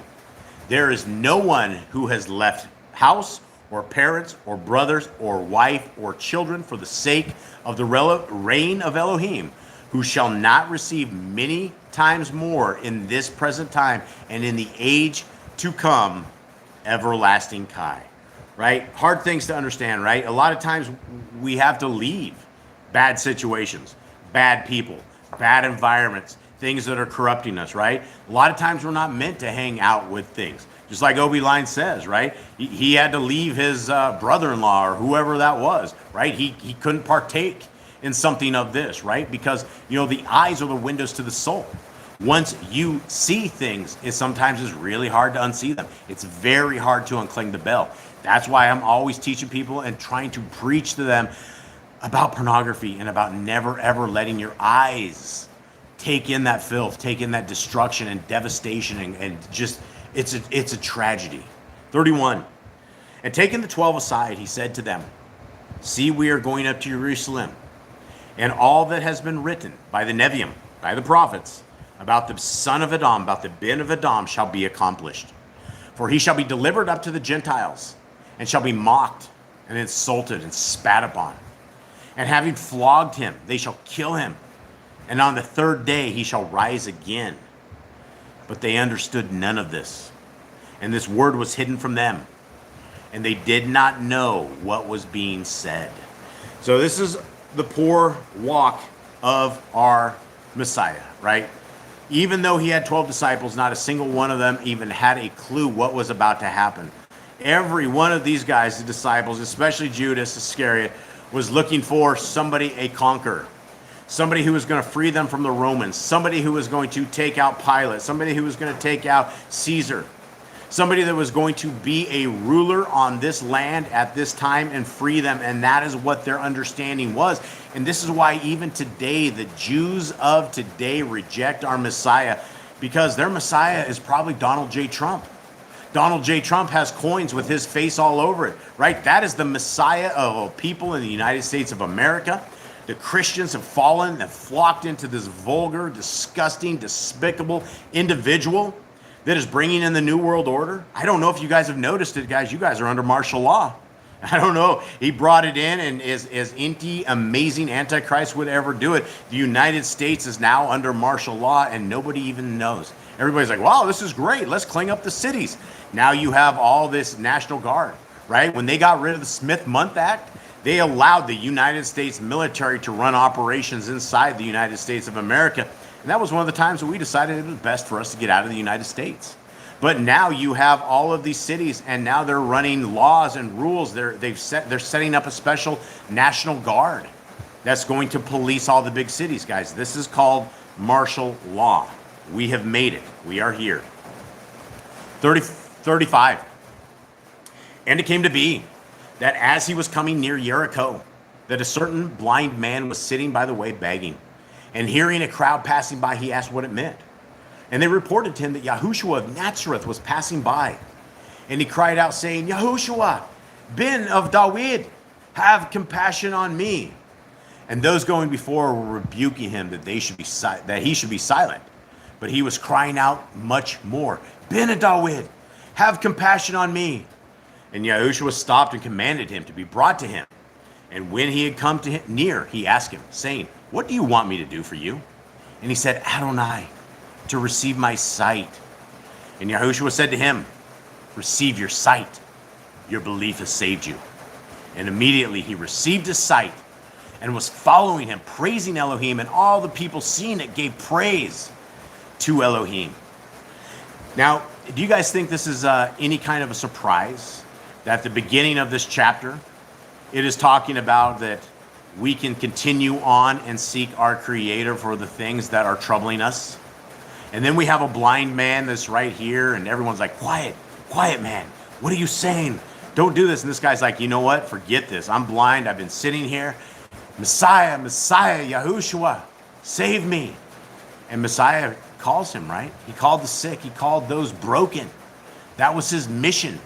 there is no one who has left house or parents or brothers or wife or children for the sake of the reign of Elohim, who shall not receive many times more in this present time and in the age to come, everlasting Kai. Right? Hard things to understand, right? A lot of times we have to leave bad situations, bad people, bad environments, things that are corrupting us, right? A lot of times we're not meant to hang out with things. Just like Obi-Line says, right? He had to leave his brother-in-law or whoever that was, right? He couldn't partake in something of this, right? Because, you know, the eyes are the windows to the soul. Once you see things, it sometimes is really hard to unsee them. It's very hard to uncling the bell. That's why I'm always teaching people and trying to preach to them about pornography and about never ever letting your eyes take in that filth, take in that destruction and devastation, and just it's a tragedy. 31. And taking the 12 aside, he said to them, "See, we are going up to Jerusalem, and all that has been written by the Neviim, by the prophets, about the son of Adam, about the Ben of Adam, shall be accomplished. For he shall be delivered up to the Gentiles, and shall be mocked and insulted and spat upon. And having flogged him, they shall kill him. And on the third day he shall rise again." But they understood none of this. And this word was hidden from them. And they did not know what was being said. So this is the poor walk of our Messiah, right? Even though he had 12 disciples, not a single one of them even had a clue what was about to happen. Every one of these guys, the disciples, especially Judas Iscariot, was looking for somebody, a conqueror. Somebody who was going to free them from the Romans. Somebody who was going to take out Pilate. Somebody who was going to take out Caesar. Somebody that was going to be a ruler on this land at this time and free them. And that is what their understanding was. And this is why even today, the Jews of today reject our Messiah, because their Messiah is probably Donald J. Trump. Donald J. Trump has coins with his face all over it, right? That is the Messiah of people in the United States of America. The Christians have fallen and flocked into this vulgar, disgusting, despicable individual that is bringing in the New World Order. I don't know if you guys have noticed it, guys. You guys are under martial law. I don't know. He brought it in, and as amazing Antichrist would ever do it, the United States is now under martial law, and nobody even knows. Everybody's like, wow, this is great. Let's clean up the cities. Now you have all this National Guard, right? When they got rid of the Smith-Mundt Act, they allowed the United States military to run operations inside the United States of America. And that was one of the times that we decided it was best for us to get out of the United States. But now you have all of these cities, and now they're running laws and rules. They're setting up a special National Guard that's going to police all the big cities, guys. This is called martial law. We have made it. We are here. 35. And it came to be that as he was coming near Jericho, that a certain blind man was sitting by the way begging. And hearing a crowd passing by, he asked what it meant. And they reported to him that Yahushua of Nazareth was passing by. And he cried out, saying, "Yahushua, Ben of David, have compassion on me." And those going before were rebuking him that he should be silent. But he was crying out much more, "Ben of David, have compassion on me." And Yahushua stopped and commanded him to be brought to him. And when he had come to him near, he asked him, saying, "What do you want me to do for you?" And he said, "Adonai, to receive my sight." And Yahushua said to him, "Receive your sight. Your belief has saved you." And immediately he received his sight and was following him, praising Elohim. And all the people seeing it gave praise to Elohim. Now, do you guys think this is any kind of a surprise that at the beginning of this chapter, it is talking about that we can continue on and seek our Creator for the things that are troubling us? And then we have a blind man that's right here, and everyone's like, "Quiet, quiet, man. What are you saying? Don't do this." And this guy's like, "You know what? Forget this. I'm blind. I've been sitting here. Messiah, Messiah, Yahushua, save me." And Messiah calls him, right? He called the sick. He called those broken. That was his mission,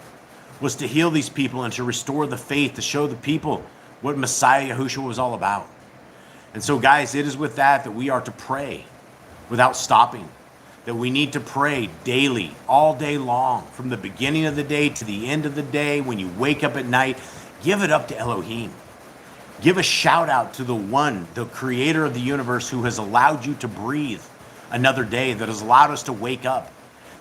was to heal these people and to restore the faith, to show the people what Messiah Yahushua was all about. And so, guys, it is with that we are to pray without stopping. That we need to pray daily, all day long, from the beginning of the day to the end of the day. When you wake up at night, give it up to Elohim. Give a shout out to the one, the creator of the universe, who has allowed you to breathe another day, that has allowed us to wake up,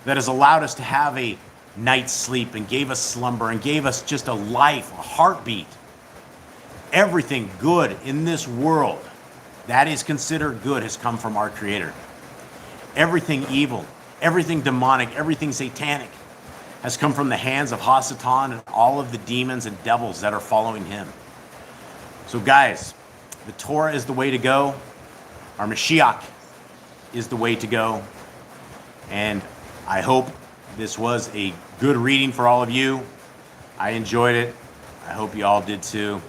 that has allowed us to have a night's sleep and gave us slumber and gave us just a life, a heartbeat. Everything good in this world that is considered good has come from our Creator. Everything evil, everything demonic, everything satanic has come from the hands of Hasatan and all of the demons and devils that are following him. So guys, the Torah is the way to go. Our Mashiach is the way to go. And I hope this was a good reading for all of you. I enjoyed it. I hope you all did too.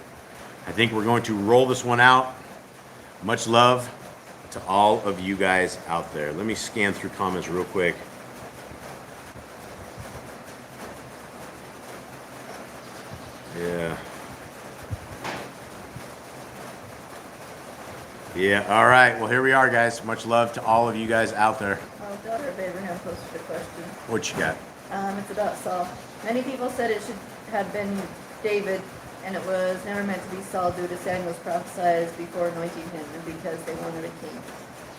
I think we're going to roll this one out. Much love to all of you guys out there. Let me scan through comments real quick. Yeah, all right. Well, here we are, guys. Much love to all of you guys out there. Well, daughter of Abraham posted a question. What you got? It's about Saul. Many people said it should have been David, and it was never meant to be Saul due to Samuel's prophesied before anointing him, and because they wanted a king.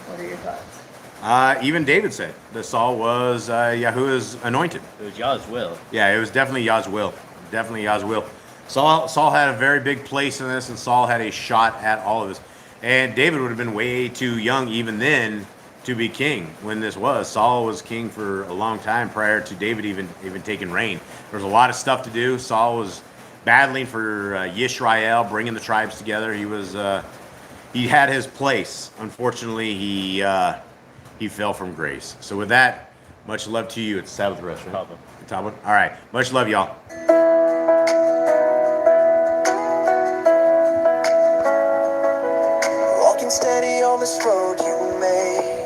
What are your thoughts? Even David said that Saul was Yahuwah's anointed. It was Yah's will. Yeah, it was definitely Yah's will. Definitely Yah's will. Saul had a very big place in this, and Saul had a shot at all of this. And David would have been way too young even then to be king when this was. Saul was king for a long time prior to David even taking reign. There was a lot of stuff to do. Saul was battling for Yisrael, bringing the tribes together. He had his place. Unfortunately, he fell from grace. So with that, much love to you. It's Sabbath rest, right? All right. Much love, y'all. Walking steady on this road you made.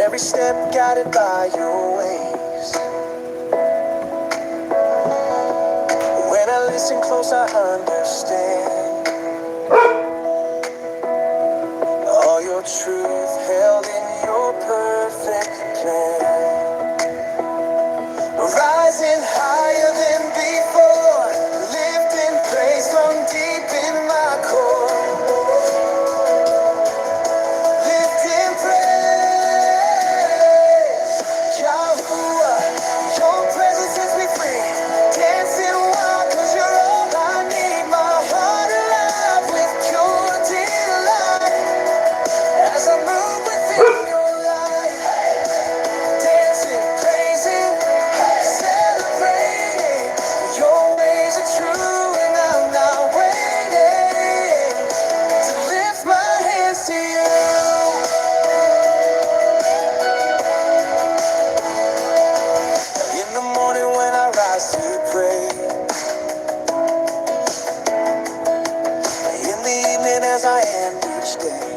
Every step guided by your ways. When I listen close, I understand all your truth held in your perfect plan. Rising higher than before, lifting praise from deep in my core. Lifting praise, Yahuwah, your presence sets me free. Dancing wild 'cause you're all I need. My heart alive with pure delight as I move within your light. Dancing, praising, celebrating. Your ways are true and I'm not waiting to lift my hands to you. In the morning when I rise to pray, in the evening as I end each day,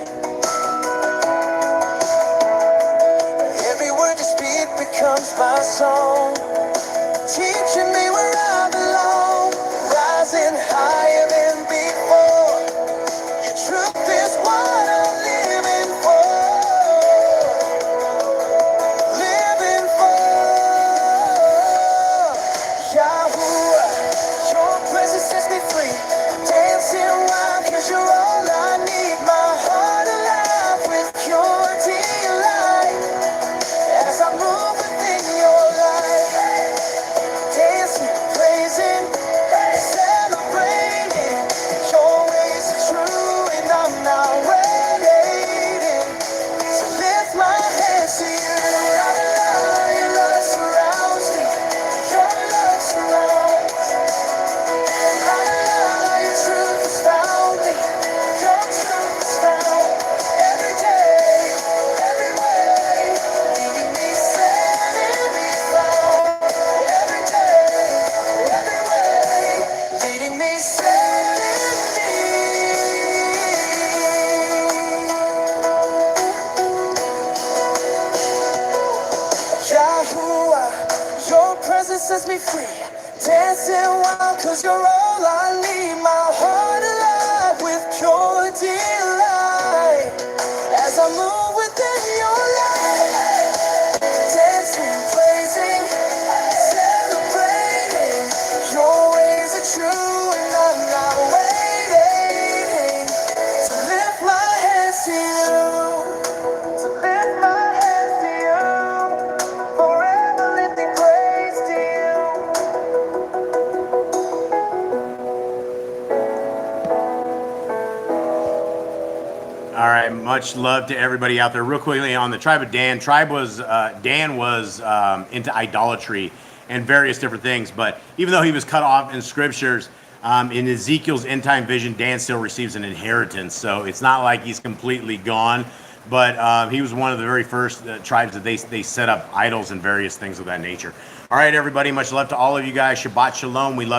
every word you speak becomes my song, teaching me where I belong. Rising higher than before, your truth is what I'm living for. Living for Yahuwah, your presence sets me free. Dancing wild 'cause you're all I need. My heart alive with pure delight as I move within your light. Dancing, praising, celebrating. Your ways are true and I'm not waiting to lift my hands to you. Your love surrounds me. Your love surrounds me. Your truth has found me. Your truth has found every day, every way, leading me, setting me found. Every day, every way, leading me, setting me. Yahuwah, your presence sets me free. Dancing wild 'cause you're all I need. My heart alive with pure delight as I move within your light. Dancing, praising, celebrating. Your ways are true and I'm not waiting to lift my hands to you. To lift my hands to you. All right, much love to everybody out there. Real quickly on the tribe of Dan. Dan was into idolatry and various different things, but even though he was cut off in scriptures, in Ezekiel's end time vision, Dan still receives an inheritance. So it's not like he's completely gone, but he was one of the very first tribes that they set up idols and various things of that nature. All right, everybody, much love to all of you guys. Shabbat shalom. We love